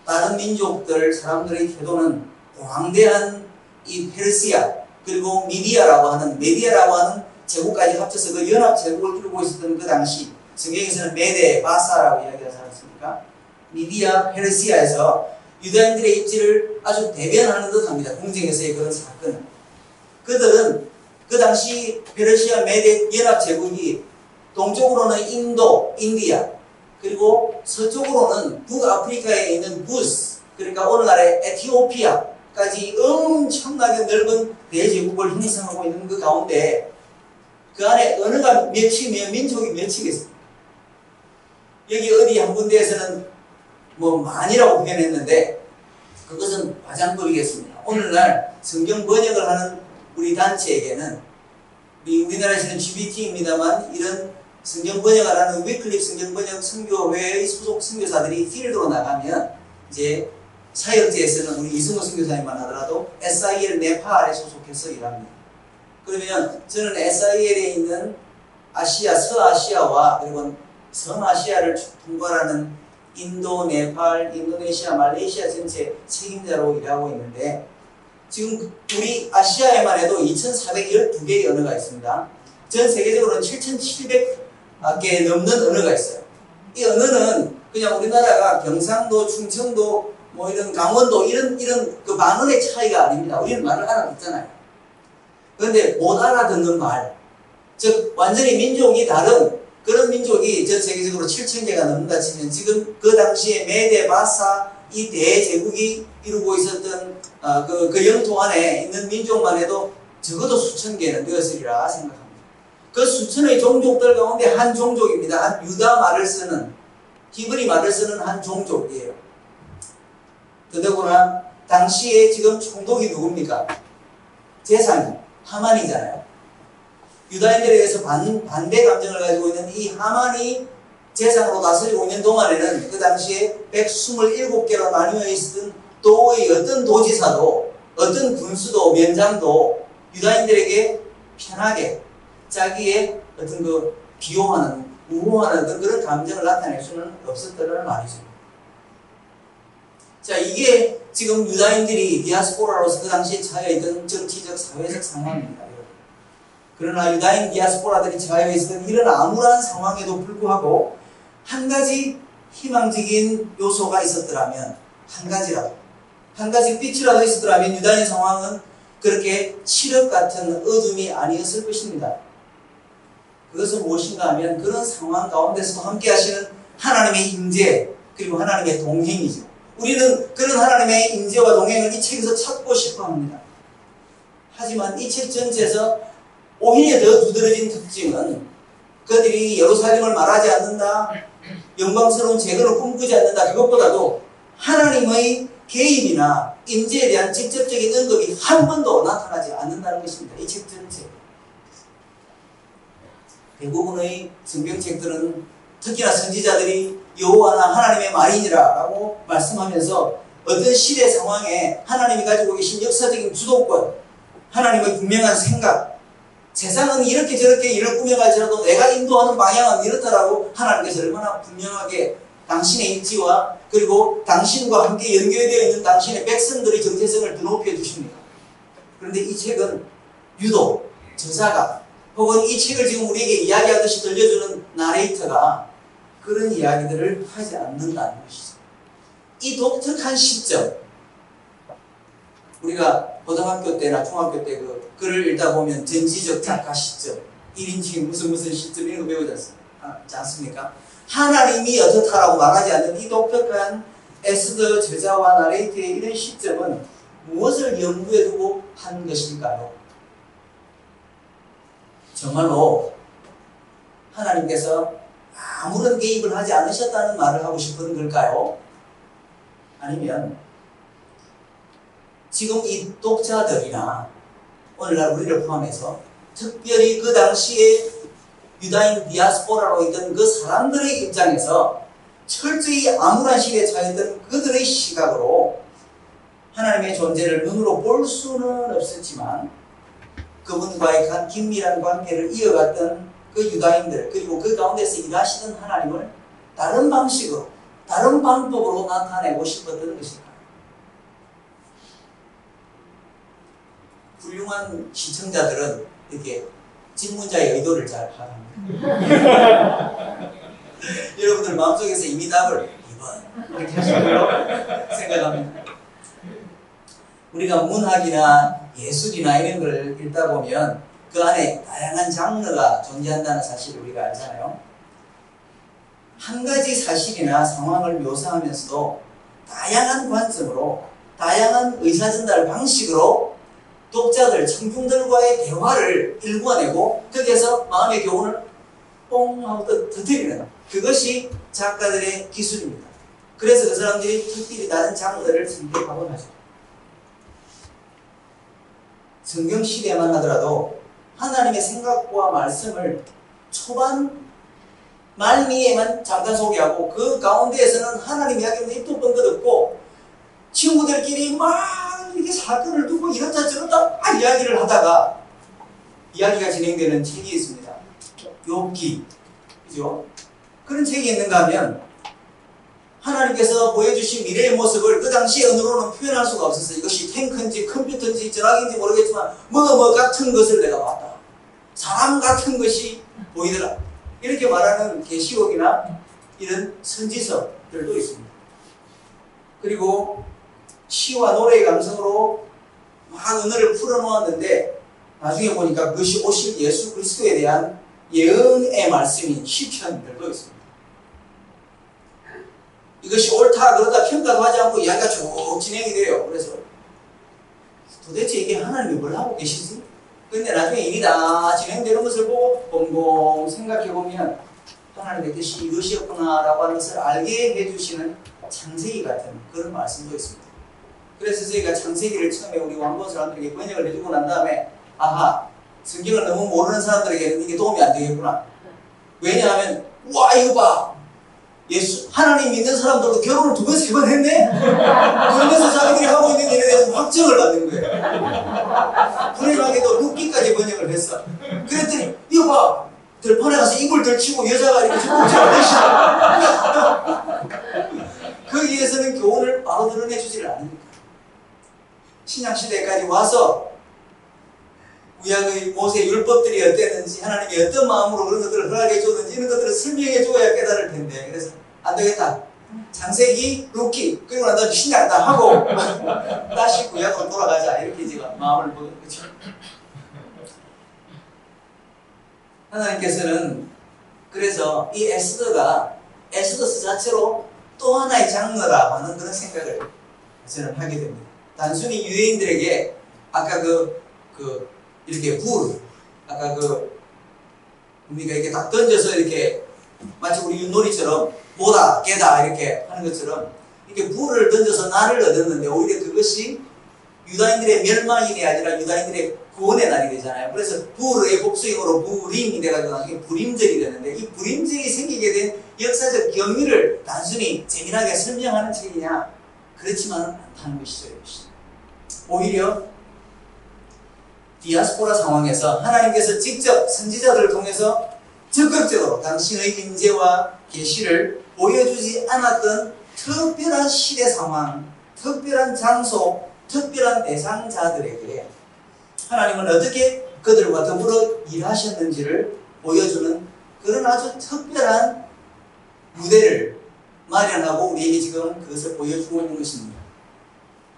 다른 민족들 사람들의 태도는 광대한 이 페르시아 그리고 미디아라고 하는 제국까지 합쳐서 그 연합 제국을 이루고 있었던 그 당시 성경에서는 메데 바사라고 이야기하지 않습니까? 미디아 페르시아에서 유다인들의 입지를 아주 대변하는 듯합니다. 궁정에서의 그런 사건은. 그들은 그 당시 페르시아 메데 연합 제국이 동쪽으로는 인도, 인디아 그리고 서쪽으로는 북아프리카에 있는 부스 그러니까 오늘날의 에티오피아까지 엄청나게 넓은 대제국을 형성하고 있는 그 가운데 그 안에 언어가 몇이며 민족이 몇이겠습니까? 여기 어디 한 군데에서는 뭐 만이라고 표현했는데 그것은 과장법이겠습니다. 오늘날 성경 번역을 하는 우리 단체에게는 우리나라에서는 GBT입니다만 이런 성경 번역을 하는 위클립 성경 번역 선교회의 소속 선교사들이 필드로 나가면 이제 사역지에서는 우리 이승호 선교사님만 하더라도 SIL 네팔에 소속해서 일합니다. 그러면 저는 SIL에 있는 아시아, 서아시아와 그리고 서아시아를 통괄하는 인도, 네팔, 인도네시아, 말레이시아 전체 책임자로 일하고 있는데 지금 우리 아시아에만 해도 2,412개의 언어가 있습니다. 전 세계적으로는 7,700개 넘는 언어가 있어요. 이 언어는 그냥 우리나라가 경상도, 충청도, 뭐 이런 강원도 이런 그 만원의 차이가 아닙니다. 우리는 말을 알아듣잖아요. 그런데 못 알아듣는 말, 즉 완전히 민족이 다른 그런 민족이 전 세계적으로 7,000개가 넘는다 치면 지금 그 당시에 메데 바사 이 대제국이 이루고 있었던 그 영토 안에 있는 민족만 해도 적어도 수천 개는 되었으리라 생각합니다. 그 수천의 종족들 가운데 한 종족입니다. 한 유다 말을 쓰는 히브리 말을 쓰는 한 종족이에요. 더더구나 당시에 지금 총독이 누굽니까? 제사장 하만이잖아요. 유다인들에 대해서 반대 감정을 가지고 있는 이 하만이 제사장으로 다스리고 있는 동안에는 그 당시에 127개로 나뉘어 있었던 도의 어떤 도지사도 어떤 군수도 면장도 유다인들에게 편하게 자기의 어떤 그 비호하는 우호하는 어떤 그런 감정을 나타낼 수는 없었다는 말이죠. 자, 이게 지금 유다인들이 디아스포라로서 그 당시에 처해있던 정치적 사회적 상황입니다. 그러나 유다인 디아스포라들이 처해 있었던 이런 암울한 상황에도 불구하고 한 가지 희망적인 요소가 있었더라면 한 가지 빛이라도 있었더라면 유다인 상황은 그렇게 칠흑 같은 어둠이 아니었을 것입니다. 그것은 무엇인가 하면 그런 상황 가운데서도 함께 하시는 하나님의 임재 그리고 하나님의 동행이죠. 우리는 그런 하나님의 임재와 동행을 이 책에서 찾고 싶어 합니다. 하지만 이 책 전체에서 오히려 더 두드러진 특징은 그들이 예루살렘을 말하지 않는다, 영광스러운 재건을 꿈꾸지 않는다, 그것보다도 하나님의 개입이나 임재에 대한 직접적인 언급이 한 번도 나타나지 않는다는 것입니다. 이 책 전체. 대부분의 성경책들은 특히나 선지자들이 여호와나 하나님의 말이니라 라고 말씀하면서 어떤 시대 상황에 하나님이 가지고 계신 역사적인 주도권, 하나님의 분명한 생각, 세상은 이렇게 저렇게 일을 꾸며갈지라도 내가 인도하는 방향은 이렇다라고 하나님께서 얼마나 분명하게 당신의 입지와 그리고 당신과 함께 연결되어 있는 당신의 백성들의 정체성을 드높여 주십니다. 그런데 이 책은 유독 저자가 혹은 이 책을 지금 우리에게 이야기하듯이 들려주는 나레이터가 그런 이야기들을 하지 않는다는 것이죠. 이 독특한 시점, 우리가 고등학교 때나 중학교 때 그 글을 읽다 보면 전지적 작가 시점, 1인칭 무슨 시점 이런 거 배우지 않습니까? 하나님이 어떻다라고 말하지 않는 이 독특한 에스더 저자와 나레이트의 이런 시점은 무엇을 염두에 두고 한 것일까요? 정말로 하나님께서 아무런 개입을 하지 않으셨다는 말을 하고 싶은 걸까요? 아니면 지금 이 독자들이나 오늘날 우리를 포함해서 특별히 그 당시에 유다인 디아스포라로 있던 그 사람들의 입장에서 철저히 암울한 시대에 처했던 그들의 시각으로 하나님의 존재를 눈으로 볼 수는 없었지만 그분과의 긴밀한 관계를 이어갔던 그 유다인들, 그리고 그 가운데서 일하시던 하나님을 다른 방식으로, 다른 방법으로 나타내고 싶었던 것일까? 훌륭한 시청자들은 이렇게 질문자의 의도를 잘 파악합니다. 여러분들 마음속에서 이미 답을 2번 이렇게 하실 거라고 생각합니다. 우리가 문학이나 예술이나 이런 걸 읽다 보면 그 안에 다양한 장르가 존재한다는 사실을 우리가 알잖아요. 한 가지 사실이나 상황을 묘사하면서도 다양한 관점으로, 다양한 의사전달 방식으로 독자들, 청중들과의 대화를 일궈내고 거기에서 마음의 교훈을 뽕 하고 터뜨리는 그것이 작가들의 기술입니다. 그래서 그 사람들이 특별히 다른 장르를 선택하곤 하죠. 성경 시대만 하더라도 하나님의 생각과 말씀을 초반 말미에만 잠깐 소개하고 그 가운데에서는 하나님 이야기는 입도 뻥긋 없고 친구들끼리 막 이렇게 사건을 두고 이런저런 저런다 이야기를 하다가 이야기가 진행되는 책이 있습니다. 욥기, 그죠? 그런 책이 있는가 하면 하나님께서 보여주신 미래의 모습을 그 당시 언어로는 표현할 수가 없었어요. 이것이 탱크인지 컴퓨터인지 전화기인지 모르겠지만 뭐 같은 것을 내가 봤다. 사람 같은 것이 보이더라. 이렇게 말하는 계시록이나 이런 선지서들도 있습니다. 그리고 시와 노래의 감성으로 막 언어를 풀어놓았는데 나중에 보니까 그것이 오실 예수 그리스도에 대한 예언의 말씀인 시편들도 있습니다. 이것이 옳다 그러다 평가도 하지 않고 이야기가 쭉 진행이 돼요. 그래서 도대체 이게 하나님이 뭘 하고 계시지? 근데 나중에 일이 다 진행되는 것을 보고 곰곰 생각해보면 하나님의 뜻이 이것이었구나 라고 하는 것을 알게 해주시는 창세기 같은 그런 말씀도 있습니다. 그래서 저희가 창세기를 처음에 우리 왕본 사람들에게 번역을 해주고 난 다음에 아하, 성경을 너무 모르는 사람들에게는 이게 도움이 안 되겠구나. 왜냐하면 와 이거 봐, 예수 하나님 믿는 사람들도 결혼을 2번 3번 했네? 그러면서 자기들이 하고 있는 일에 대해서 확정을 받는 거예요. 불행하게도 룻기까지 번역을 했어. 그랬더니 이거 봐, 들판에 가서 이불 들치고 여자가 이렇게 죽국처럼 되시다. 거기에서는 교훈을 바로 드러내주지를 않으니까 신약시대까지 와서 구약의 모세 율법들이 어땠는지 하나님이 어떤 마음으로 그런 것들을 허락해 줬는지 이런 것들을 설명해 줘야 깨달을 텐데 그래서 안 되겠다. 창세기, 룻기 그리고 난 다음에 신약 다 하고 다시 구약으로 돌아가자 이렇게 제가 마음을 먹은 거죠. 하나님께서는 그래서 이 에스더스 자체로 또 하나의 장르라고 하는 그런 생각을 저는 하게 됩니다. 단순히 유대인들에게 아까 이렇게 아까 우리가 이렇게 딱 던져서 이렇게 마치 우리 윷놀이처럼 보다 깨다 이렇게 하는 것처럼 이렇게 불을 던져서 날을 얻었는데 오히려 그것이 유다인들의 멸망이 아니라 유다인들의 구원의 날이 되잖아요. 그래서 불의 복수형으로 부림이 돼가지고 나중에 불임절이 되는데 이 불임절이 생기게 된 역사적 경위를 단순히 재미나게 설명하는 책이냐? 그렇지만은 않다는 것이죠. 오히려 디아스포라 상황에서 하나님께서 직접 선지자들을 통해서 적극적으로 당신의 임재와 계시를 보여주지 않았던 특별한 시대 상황, 특별한 장소, 특별한 대상자들에게 하나님은 어떻게 그들과 더불어 일하셨는지를 보여주는 그런 아주 특별한 무대를 마련하고 우리에게 지금 그것을 보여주고 있는 것입니다.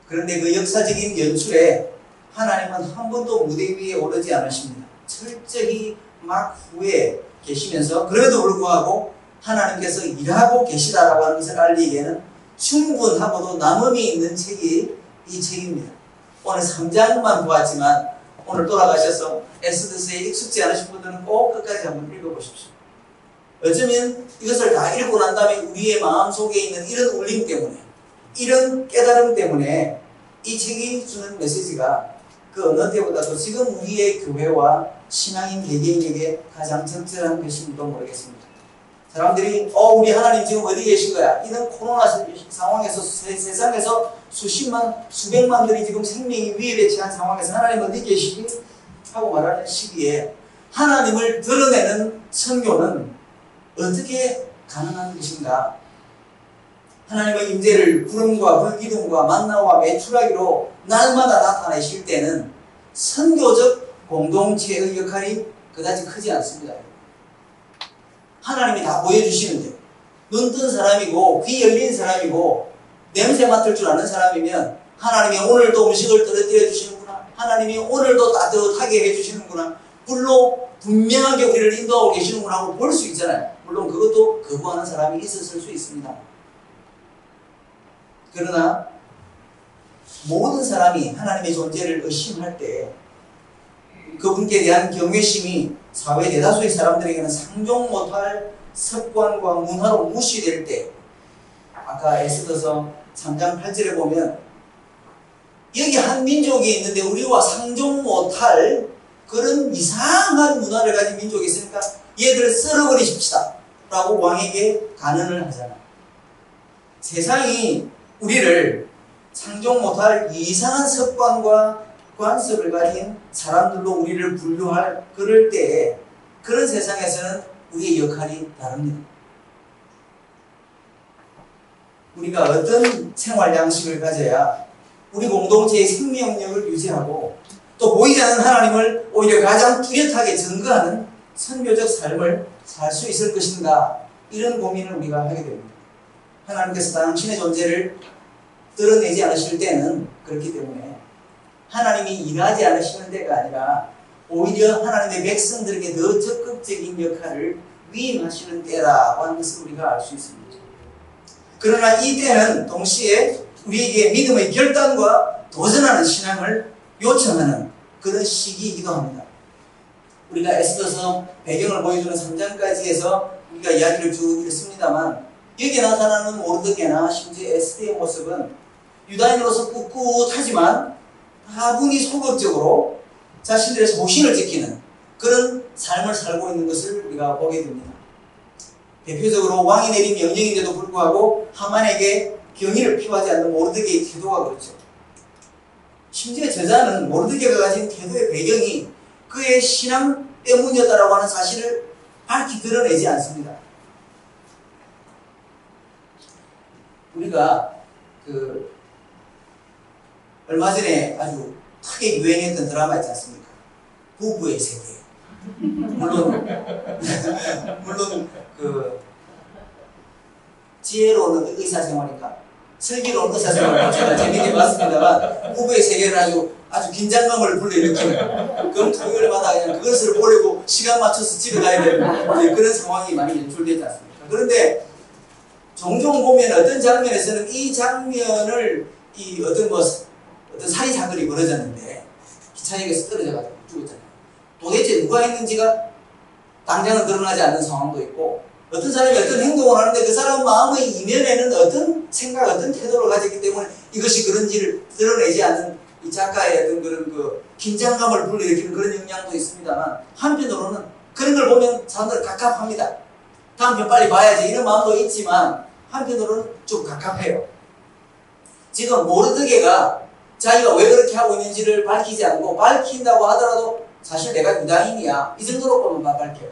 그런데 그 역사적인 연출에 하나님은 한 번도 무대 위에 오르지 않으십니다. 철저히 막 후에 계시면서 그래도 불구하고 하나님께서 일하고 계시다라고 하는 것을 알리기에는 충분하고도 남음이 있는 책이 이 책입니다. 오늘 3장만 보았지만 오늘 돌아가셔서 에스더스에 익숙지 않으신 분들은 꼭 끝까지 한번 읽어보십시오. 어쩌면 이것을 다 읽고 난 다음에 우리의 마음속에 있는 이런 울림 때문에 이런 깨달음 때문에 이 책이 주는 메시지가 그 어느 때보다도 지금 우리의 교회와 신앙인 개개인에게 가장 적절한 것인지도 모르겠습니다. 사람들이 우리 하나님 지금 어디 계신 거야? 이런 코로나 상황에서 세상에서 수십만, 수백만들이 지금 생명이 위협에 처한 상황에서 하나님 어디 계시기? 하고 말하는 시기에 하나님을 드러내는 선교는 어떻게 가능한 것인가? 하나님의 임재를 구름과 불기둥과 만나와 메추라기로 날마다 나타내실 때는 선교적 공동체의 역할이 그다지 크지 않습니다. 하나님이 다 보여주시는데 눈 뜬 사람이고 귀 열린 사람이고 냄새 맡을 줄 아는 사람이면 하나님이 오늘도 음식을 떨어뜨려 주시는구나, 하나님이 오늘도 따뜻하게 해주시는구나, 불로 분명하게 우리를 인도하고 계시는구나 하고 볼 수 있잖아요. 물론 그것도 거부하는 사람이 있었을 수 있습니다. 그러나 모든 사람이 하나님의 존재를 의심할 때 그분께 대한 경외심이 사회 대다수의 사람들에게는 상종 못할 습관과 문화로 무시될 때, 아까 에스더서 3장 8절에 보면 여기 한 민족이 있는데 우리와 상종 못할 그런 이상한 문화를 가진 민족이 있으니까 얘들을 썰어버리십시다 라고 왕에게 간언을 하잖아요. 세상이 우리를 상종 못할 이상한 습관과 관습을 가진 사람들로 우리를 분류할 그럴 때에 그런 세상에서는 우리의 역할이 다릅니다. 우리가 어떤 생활 양식을 가져야 우리 공동체의 생명력을 유지하고 또 보이지 않는 하나님을 오히려 가장 뚜렷하게 증거하는 선교적 삶을 살 수 있을 것인가, 이런 고민을 우리가 하게 됩니다. 하나님께서 당신의 존재를 드러내지 않으실 때는 그렇기 때문에 하나님이 일하지 않으시는 데가 아니라 오히려 하나님의 백성들에게 더 적극적인 역할을 위임하시는 때라고 하는 것을 우리가 알 수 있습니다. 그러나 이 때는 동시에 우리에게 믿음의 결단과 도전하는 신앙을 요청하는 그런 시기이기도 합니다. 우리가 에스더서 배경을 보여주는 3장까지 해서 우리가 이야기를 쭉 읽습니다만 여기에 나타나는 모르드게나 심지어 에스더의 모습은 유다인으로서 꿋꿋하지만 다분히 소극적으로 자신들의 소신을 지키는 그런 삶을 살고 있는 것을 우리가 보게 됩니다. 대표적으로 왕이 내린 명령인데도 불구하고 하만에게 경의를 표하지 않는 모르드게의 태도가 그렇죠. 심지어 저자는 모르드게가 가진 태도의 배경이 그의 신앙 때문이었다라고 하는 사실을 밝히 드러내지 않습니다. 우리가 얼마 전에 아주 크게 유행했던 드라마 있지 않습니까? 부부의 세계. 물론 지혜로운 의사생활인가? 슬기로운 의사생활인가? 제가 재밌게 봤습니다만 부부의 세계는 아주 긴장감을 불러일으키는 그런 토요일마다 그냥 그것을 보려고 시간 맞춰서 집에 가야 되는 그런 상황이 많이 연출되지 않습니까? 그런데 종종 보면 어떤 장면에서는 이 장면을 어떤 살인 사건이 벌어졌는데 기차역에서 떨어져가지고 죽었잖아요. 도대체 누가 했는지가 당장은 드러나지 않는 상황도 있고, 어떤 사람이 어떤 행동을 하는데 그 사람 마음의 이면에는 어떤 생각, 어떤 태도를 가졌기 때문에 이것이 그런지를 드러내지 않는 이 작가의 어떤 그런 긴장감을 불러일으키는 그런 영향도 있습니다만, 한편으로는 그런 걸 보면 사람들은 갑갑합니다. 다음 편 빨리 봐야지 이런 마음도 있지만 한편으로는 좀 갑갑해요. 지금 모르드게가 자기가 왜 그렇게 하고 있는지를 밝히지 않고, 밝힌다고 하더라도 사실 내가 유다인이야 이 정도로만 밝혀요.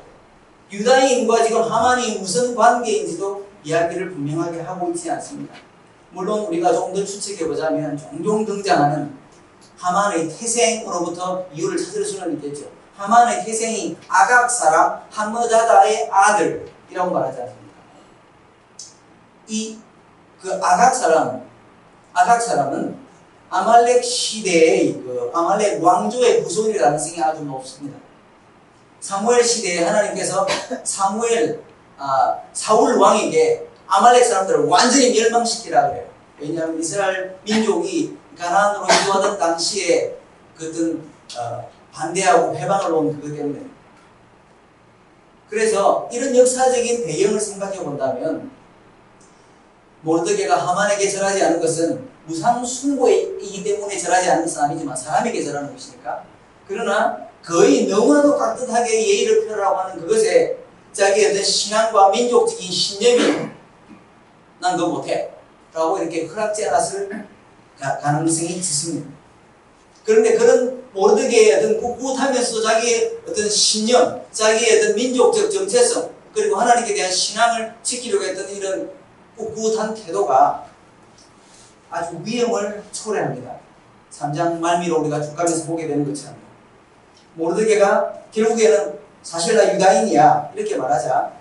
유다인과 지금 하만이 무슨 관계인지도 이야기를 분명하게 하고 있지 않습니다. 물론 우리가 조금 더 추측해보자면 종종 등장하는 하만의 태생으로부터 이유를 찾을 수는 있겠죠. 하만의 태생이 아각 사람 함므다다의 아들이라고 말하지 않습니까? 아각 사람은 아말렉 시대의 아말렉 왕조의 후손일 가능성이 아주 높습니다. 사무엘 시대에 하나님께서 사울 왕에게 아말렉 사람들을 완전히 멸망시키라 그래요. 왜냐하면 이스라엘 민족이 가나안으로 이주하던 당시에 그것은 반대하고 회방을 놓은 그것 때문에. 그래서 이런 역사적인 배경을 생각해 본다면 모르드게가 하만에게 절하지 않은 것은 무상숭고이기 때문에 절하지 않는 것은 아니지만 사람에게 절하는 것이니까. 그러나 거의 너무나도 깍듯하게 예의를 표하라고 하는 그것에 자기의 어떤 신앙과 민족적인 신념이 난 그거 못해 라고 이렇게 허락지 않았을 가능성이 있습니다. 그런데 그런 모르드게의 어떤 꿋꿋하면서도 자기의 어떤 신념, 자기의 어떤 민족적 정체성, 그리고 하나님께 대한 신앙을 지키려고 했던 이런 꿋꿋한 태도가 아주 위험을 초래합니다. 3장 말미로 우리가 쭉 가면서 보게 되는 것처럼 모르드게가 결국에는 사실 나 유다인이야 이렇게 말하자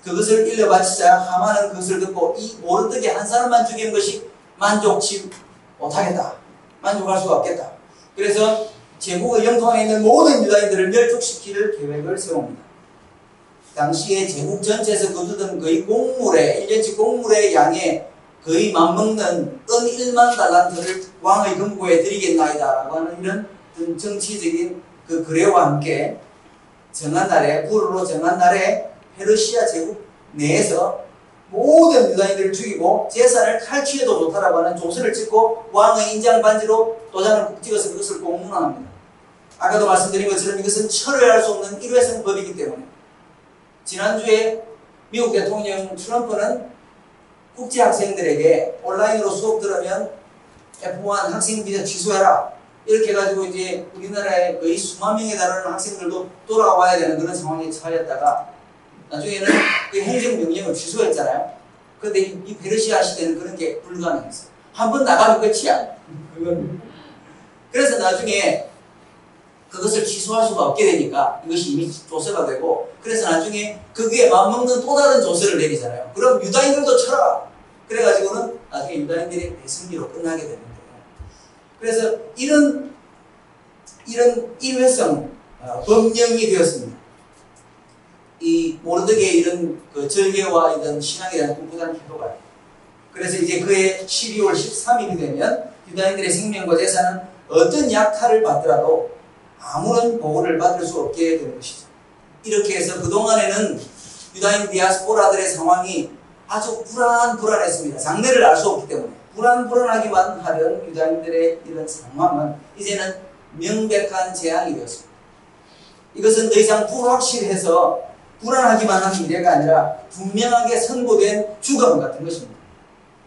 그것을 일러 바치자 하만은 그것을 듣고 이 모르드게 한 사람만 죽이는 것이 만족치 못하겠다. 만족할 수가 없겠다. 그래서 제국의 영토 안에 있는 모든 유다인들을 멸족시킬 계획을 세웁니다. 당시에 제국 전체에서 거두던 거의 곡물의 1년치 곡물의 양에 거의 맞먹는 은 1만 달란트를 왕의 금고에 드리겠나이다 라고 하는 이런 정치적인 그 거래와 함께 정한 날에 불으로 정한 날에 페르시아 제국 내에서 모든 유다인들을 죽이고 제사를 칼취해도 좋다라고 하는 조서를 찍고 왕의 인장 반지로 도장을 꼭 찍어서 그것을 공문화합니다. 아까도 말씀드린 것처럼 이것은 철회할 수 없는 일회성 법이기 때문에 지난주에 미국 대통령 트럼프는 국제 학생들에게 온라인으로 수업 들으면 F1 학생 비자 취소해라 이렇게 해가지고 이제 우리나라에 거의 수만 명에 달하는 학생들도 돌아와야 되는 그런 상황에 처했다가 나중에는 그 행정명령을 취소했잖아요. 그런데 이 페르시아 시대는 그런 게 불가능했어요. 한 번 나가면 끝이야. 그래서 나중에 그것을 취소할 수가 없게 되니까 이것이 이미 조서가 되고 그래서 나중에 거기에 맞먹는 또 다른 조서를 내리잖아요. 그럼 유다인들도 쳐라. 그래가지고는 나중에 유다인들의 대승리로 끝나게 되는 거예요. 그래서 이런 일회성 법령이 되었습니다. 이 모르드게의 이런 그 절개와 이런 신앙에 대한 꿋꿋한 태도가. 그래서 이제 그해 12월 13일이 되면 유다인들의 생명과 재산은 어떤 약탈을 받더라도 아무런 보호를 받을 수 없게 되는 것이죠. 이렇게 해서 그동안에는 유다인 디아스포라들의 상황이 아주 불안했습니다. 장래를 알 수 없기 때문에 불안하기만 하던 유다인들의 이런 상황은 이제는 명백한 재앙이 되었습니다. 이것은 더 이상 불확실해서 불안하기만 한 미래가 아니라 분명하게 선고된 죽음 같은 것입니다.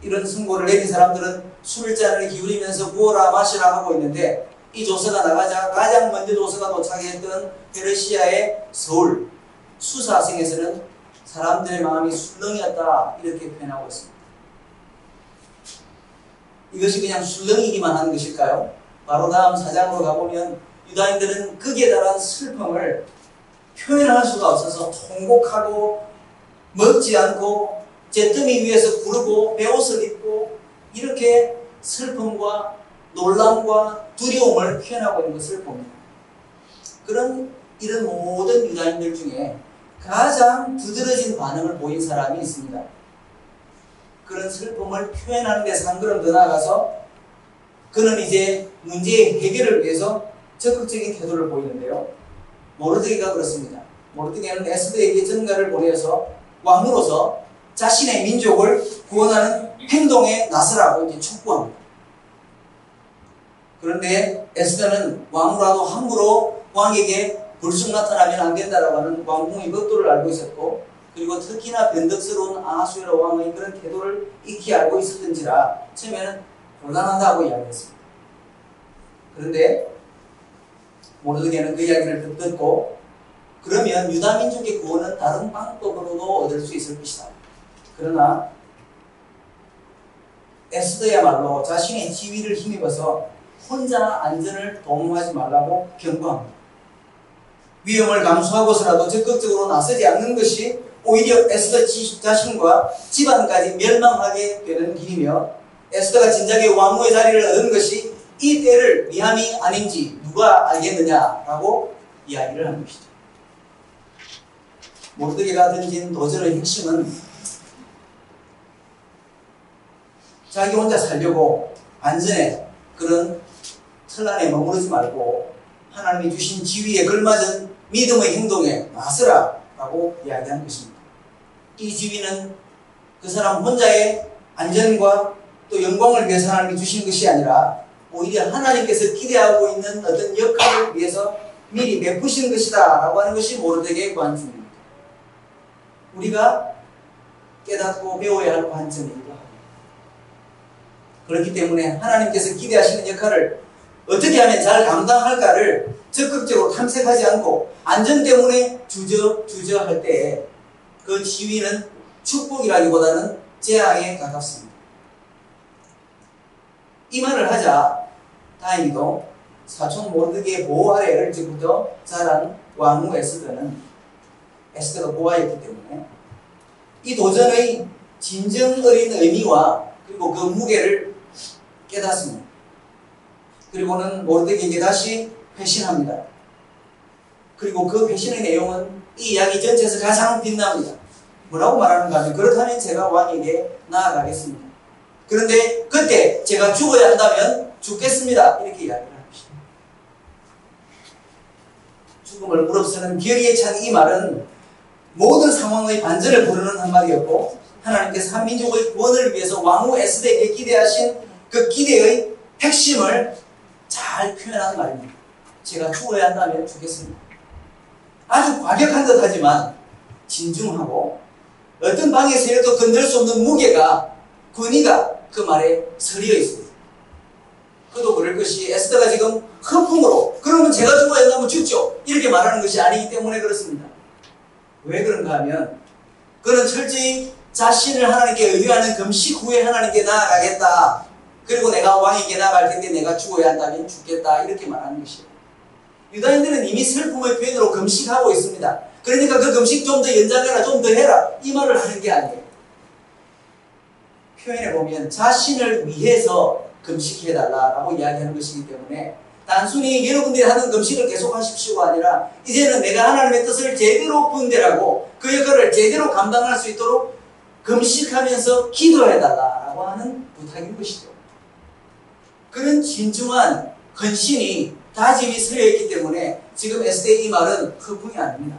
이런 선고를 내린 사람들은 술잔을 기울이면서 부어라 마시라 하고 있는데 이 조서가 나가자 가장 먼저 조서가 도착했던 페르시아의 서울 수사성에서는 사람들의 마음이 술렁이었다 이렇게 표현하고 있습니다. 이것이 그냥 술렁이기만 하는 것일까요? 바로 다음 4장으로 가보면 유다인들은 극에 달한 슬픔을 표현할 수가 없어서 통곡하고 먹지 않고 잿더미 위에서 구르고 베옷을 입고 이렇게 슬픔과 놀람과 두려움을 표현하고 있는 것을 봅니다. 이런 모든 유다인들 중에 가장 두드러진 반응을 보인 사람이 있습니다. 그런 슬픔을 표현하는 데서 한 걸음 더 나아가서 그는 이제 문제의 해결을 위해서 적극적인 태도를 보이는데요. 모르드게가 그렇습니다. 모르드게는 에스더에게 전가를 보내서 왕으로서 자신의 민족을 구원하는 행동에 나서라고 이제 촉구합니다. 그런데 에스더는 왕으로라도 함부로 왕에게 불쑥 나타나면 안 된다라고 하는 왕궁의 법도를 알고 있었고 그리고 특히나 변덕스러운 아하수에로 왕의 그런 태도를 익히 알고 있었던지라 처음에는 곤란하다고 이야기했습니다. 그런데 모르드게는 그 이야기를 듣고 그러면 유다 민족의 구원은 다른 방법으로도 얻을 수 있을 것이다. 그러나 에스더야말로 자신의 지위를 힘입어서 혼자 안전을 도모하지 말라고 경고합니다. 위험을 감수하고서라도 적극적으로 나서지 않는 것이 오히려 에스더 자신과 집안까지 멸망하게 되는 길이며 에스더가 진작에 왕후의 자리를 얻은 것이 이 때를 미함이 아닌지 누가 알겠느냐라고 이야기를 하는 것이죠. 모르드게가 던진 도전의 핵심은 자기 혼자 살려고 안전에 그런 틀 안에 머무르지 말고 하나님이 주신 지위에 걸맞은 믿음의 행동에 나서라 라고 이야기하는 것입니다. 이 지위는 그 사람 혼자의 안전과 또 영광을 위해서 하나님이 주신 것이 아니라 오히려 하나님께서 기대하고 있는 어떤 역할을 위해서 미리 베푸신 것이다 라고 하는 것이 모르드게의 관점입니다. 우리가 깨닫고 배워야 할 관점이기도 합니다. 그렇기 때문에 하나님께서 기대하시는 역할을 어떻게 하면 잘 감당할까를 적극적으로 탐색하지 않고 안전 때문에 주저할 때에 그 지위는 축복이라기보다는 재앙에 가깝습니다. 이 말을 하자 다행히도 사촌 모르드게의 보호 아래 일찍부터 자란 왕후 에스더가 보아였기 때문에 이 도전의 진정 어린 의미와 그리고 그 무게를 깨닫습니다. 그리고는 모르드게에게 다시 회신합니다. 그리고 그 회신의 내용은 이 이야기 전체에서 가장 빛납니다. 뭐라고 말하는가 하면 그렇다면 제가 왕에게 나아가겠습니다. 그런데 그때 제가 죽어야 한다면 죽겠습니다. 이렇게 이야기를 합니다. 죽음을 무릅쓰는 결의에 찬 이 말은 모든 상황의 반전을 부르는 한마디였고 하나님께서 한 민족의 구원을 위해서 왕후 에스더에게 기대하신 그 기대의 핵심을 잘 표현한 말입니다. 제가 죽어야 한다면 죽겠습니다. 아주 과격한 듯 하지만 진중하고 어떤 방의 세력도 건들 수 없는 무게가 권위가 그 말에 서리어 있습니다. 그도 그럴 것이 에스더가 지금 허풍으로 그러면 제가 죽어야 한다면 죽죠 이렇게 말하는 것이 아니기 때문에 그렇습니다. 왜 그런가 하면 그는 철저히 자신을 하나님께 의뢰하는 금식 후에 하나님께 나아가겠다. 그리고 내가 왕에게 나아갈 텐데 내가 죽어야 한다면 죽겠다 이렇게 말하는 것이에요. 유다인들은 이미 슬픔의 표현으로 금식하고 있습니다. 그러니까 그 금식 좀 더 연장해라 좀 더 해라 이 말을 하는 게 아니에요. 표현해 보면 자신을 위해서 금식해달라고 이야기하는 것이기 때문에 단순히 여러분들이 하는 금식을 계속 하십시오가 아니라 이제는 내가 하나님의 뜻을 제대로 분별하고 그 역할을 제대로 감당할 수 있도록 금식하면서 기도해달라고 하는 부탁인 것이죠. 그런 진중한 헌신이 다짐이 서려있기 때문에 지금 에스더의 이 말은 허풍이 아닙니다.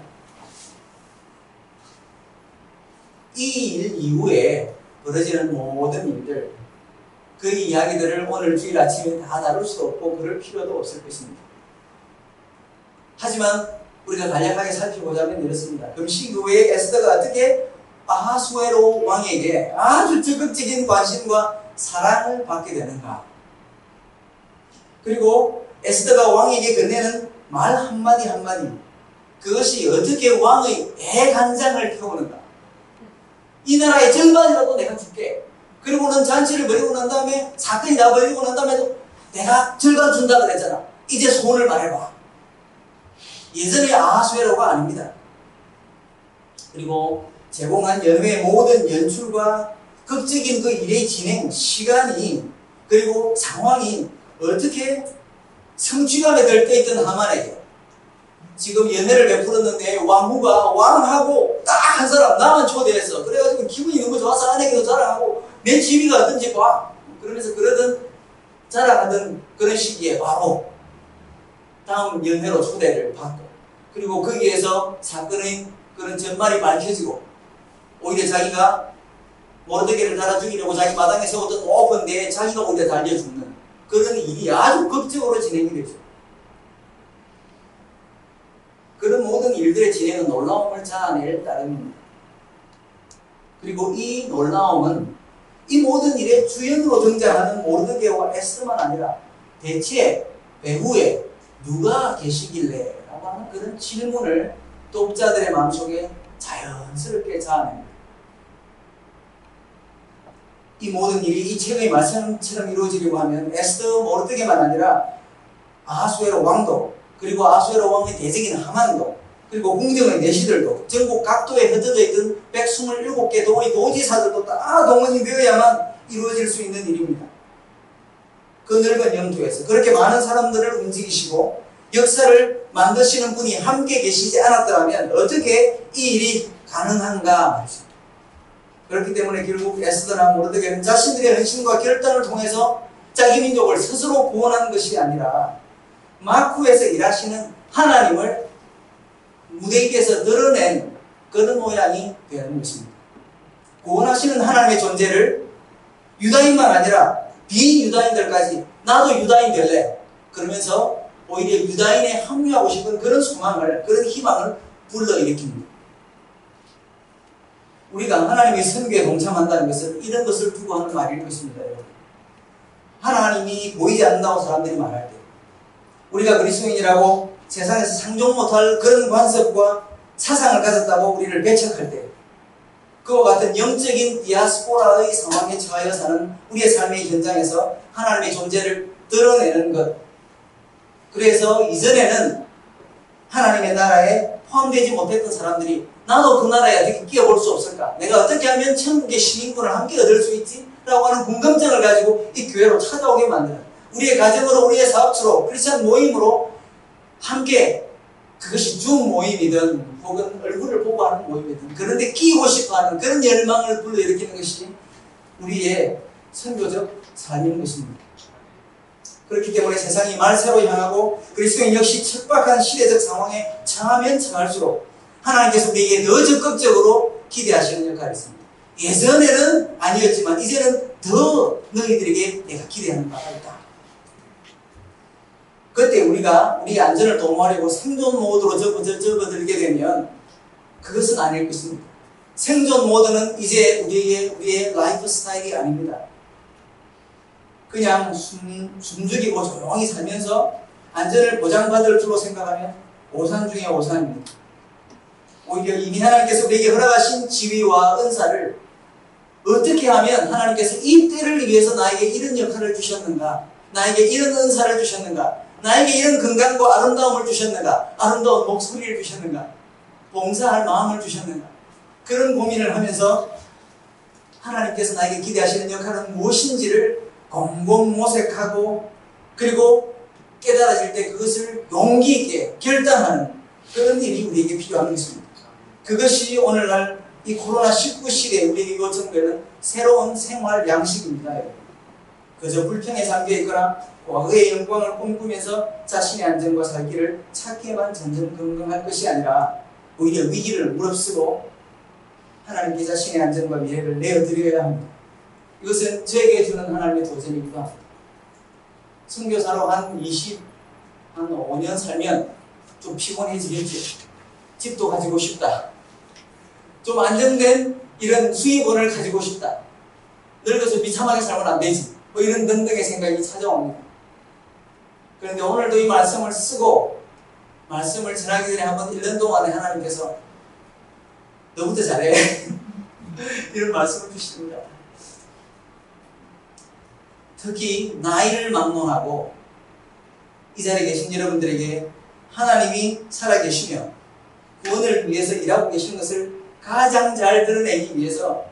이 일 이후에 벌어지는 모든 일들 그 이야기들을 오늘 주일 아침에 다 다룰 수도 없고 그럴 필요도 없을 것입니다. 하지만 우리가 간략하게 살펴보자면 이렇습니다. 금식 이후에 에스더가 어떻게 아하수에로 왕에게 아주 적극적인 관심과 사랑을 받게 되는가. 그리고 에스더가 왕에게 건네는 말 한마디 한마디 그것이 어떻게 왕의 애간장을 태우는가. 이 나라의 절반이라도 내가 줄게. 그리고는 잔치를 벌이고 난 다음에 사건이 다 벌이고 난 다음에도 내가 절반 준다 그랬잖아. 이제 소원을 말해봐. 예전의 아하수에로가 아닙니다. 그리고 제공한 연회의 모든 연출과 극적인 그 일의 진행, 시간이 그리고 상황이 어떻게 성취감에 들떠있던 하만에게 지금 연회를 베풀었는데 왕후가 왕하고 딱 한 사람 나만 초대했어. 그래가지고 기분이 너무 좋아서 아내에게도 자랑하고 내 지위가 어떤지 봐. 그러면서 그러던 자랑하던 그런 시기에 바로 다음 연회로 초대를 받고 그리고 거기에서 사건의 그런 전말이 밝혀지고 오히려 자기가 모르드게를 달아 죽이려고 자기 마당에 세웠던 오픈대에 자기가 오히려 달려 죽는 그런 일이 아주 극적으로 진행이 되죠. 그런 모든 일들의 진행은 놀라움을 자아낼 따름입니다. 그리고 이 놀라움은 이 모든 일의 주연으로 등장하는 모르드게와 에스더만 아니라 대체 배후에 누가 계시길래? 라고 하는 그런 질문을 독자들의 마음속에 자연스럽게 자아냅니다. 이 모든 일이 이 책의 말씀처럼 이루어지려고 하면 에스더 모르드게만 아니라 아하수에로 왕도 그리고 아하수에로 왕의 대적인 하만도 그리고 궁정의 내시들도 전국 각도에 흩어져 있던 127개 도의 도지사들도 다 동원이 되어야만 이루어질 수 있는 일입니다. 그 넓은 영토에서 그렇게 많은 사람들을 움직이시고 역사를 만드시는 분이 함께 계시지 않았더라면 어떻게 이 일이 가능한가. 그렇기 때문에 결국 에스더나 모르드게는 자신들의 헌신과 결단을 통해서 자기 민족을 스스로 구원한 것이 아니라 마쿠에서 일하시는 하나님을 무대 위에서 드러낸 그런 모양이 되는 것입니다. 구원하시는 하나님의 존재를 유다인만 아니라 비유다인들까지 나도 유다인 될래. 그러면서 오히려 유다인에 합류하고 싶은 그런 소망을, 그런 희망을 불러일으킵니다. 우리가 하나님의 선교에 동참한다는 것은 이런 것을 두고 하는 말일 것입니다. 하나님이 보이지 않는다고 사람들이 말할 때, 우리가 그리스도인이라고 세상에서 상종 못할 그런 관습과 사상을 가졌다고 우리를 배척할 때, 그와 같은 영적인 디아스포라의 상황에 처하여 사는 우리의 삶의 현장에서 하나님의 존재를 드러내는 것. 그래서 이전에는 하나님의 나라에 포함되지 못했던 사람들이 나도 그 나라에 어떻게 끼어볼 수 없을까? 내가 어떻게 하면 천국의 시민권을 함께 얻을 수 있지? 라고 하는 궁금증을 가지고 이 교회로 찾아오게 만드는, 우리의 가정으로, 우리의 사업처로, 크리스천 모임으로 함께, 그것이 줌 모임이든 혹은 얼굴을 보고 하는 모임이든 그런데 끼고 싶어하는 그런 열망을 불러일으키는 것이 우리의 선교적 삶인 것입니다. 그렇기 때문에 세상이 말세로 향하고 그리스도인 역시 척박한 시대적 상황에 처하면 처할수록 하나님께서 우리에게 더 적극적으로 기대하시는 역할이 있습니다. 예전에는 아니었지만 이제는 더 너희들에게 내가 기대하는 바가 있다. 그때 우리가 우리의 안전을 도모하려고 생존 모드로 접어들게 되면 그것은 아닐 것입니다. 생존 모드는 이제 우리의 라이프 스타일이 아닙니다. 그냥 숨죽이고 조용히 살면서 안전을 보장받을 줄로 생각하면 오산 중에 오산입니다. 오히려 이미 하나님께서 우리에게 허락하신 지위와 은사를 어떻게 하면 하나님께서 이 때를 위해서 나에게 이런 역할을 주셨는가, 나에게 이런 은사를 주셨는가, 나에게 이런 건강과 아름다움을 주셨는가, 아름다운 목소리를 주셨는가, 봉사할 마음을 주셨는가, 그런 고민을 하면서 하나님께서 나에게 기대하시는 역할은 무엇인지를 곰곰 모색하고, 그리고 깨달아질 때 그것을 용기 있게 결단하는 그런 일이 우리에게 필요한 것입니다. 그것이 오늘날 이 코로나19 시대에 우리에게 요청되는 새로운 생활 양식입니다. 그저 불평에 잠겨 있거나 과거의 영광을 꿈꾸면서 자신의 안전과 살 길을 찾기에만 전전긍긍할 것이 아니라 오히려 위기를 무릅쓰고 하나님께 자신의 안전과 미래를 내어드려야 합니다. 이것은 저에게 주는 하나님의 도전이기도 합니다. 선교사로 한 5년 살면 좀 피곤해지겠지. 집도 가지고 싶다. 좀 안정된 이런 수입원을 가지고 싶다. 늙어서 비참하게 살면 안 되지. 뭐 이런 등등의 생각이 찾아옵니다. 그런데 오늘도 이 말씀을 쓰고 말씀을 전하기 전에 한번 1년 동안에 하나님께서 너부터 잘해. 이런 말씀을 주십니다. 특히 나이를 막론하고 이 자리에 계신 여러분들에게 하나님이 살아계시며 구원을 위해서 일하고 계신 것을 가장 잘 드러내기 위해서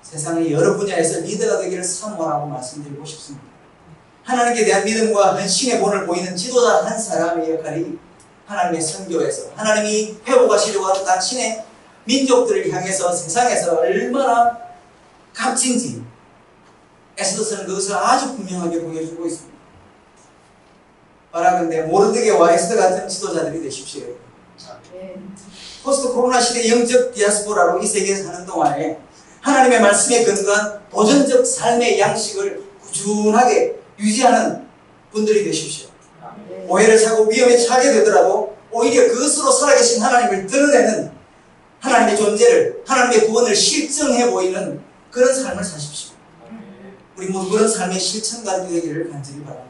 세상의 여러 분야에서 리더가 되기를 사모하라고 말씀드리고 싶습니다. 하나님께 대한 믿음과 헌신의 본을 보이는 지도자 한 사람의 역할이 하나님의 선교에서 하나님이 회복하시려고 하는 당신의 민족들을 향해서 세상에서 얼마나 값진지 에스더서는 그것을 아주 분명하게 보여주고 있습니다. 바라건대 모르드게와 에스더 같은 지도자들이 되십시오. 포스트 코로나 시대 영적 디아스포라로 이 세계에 사는 동안에 하나님의 말씀에 근거한 도전적 삶의 양식을 꾸준하게 유지하는 분들이 되십시오. 오해를 사고 위험에 처하게 되더라도 오히려 그것으로 살아계신 하나님을 드러내는 하나님의 존재를, 하나님의 구원을 실증해 보이는 그런 삶을 사십시오. 우리 모두 그런 삶의 실천가들이 되기를 간절히 바랍니다.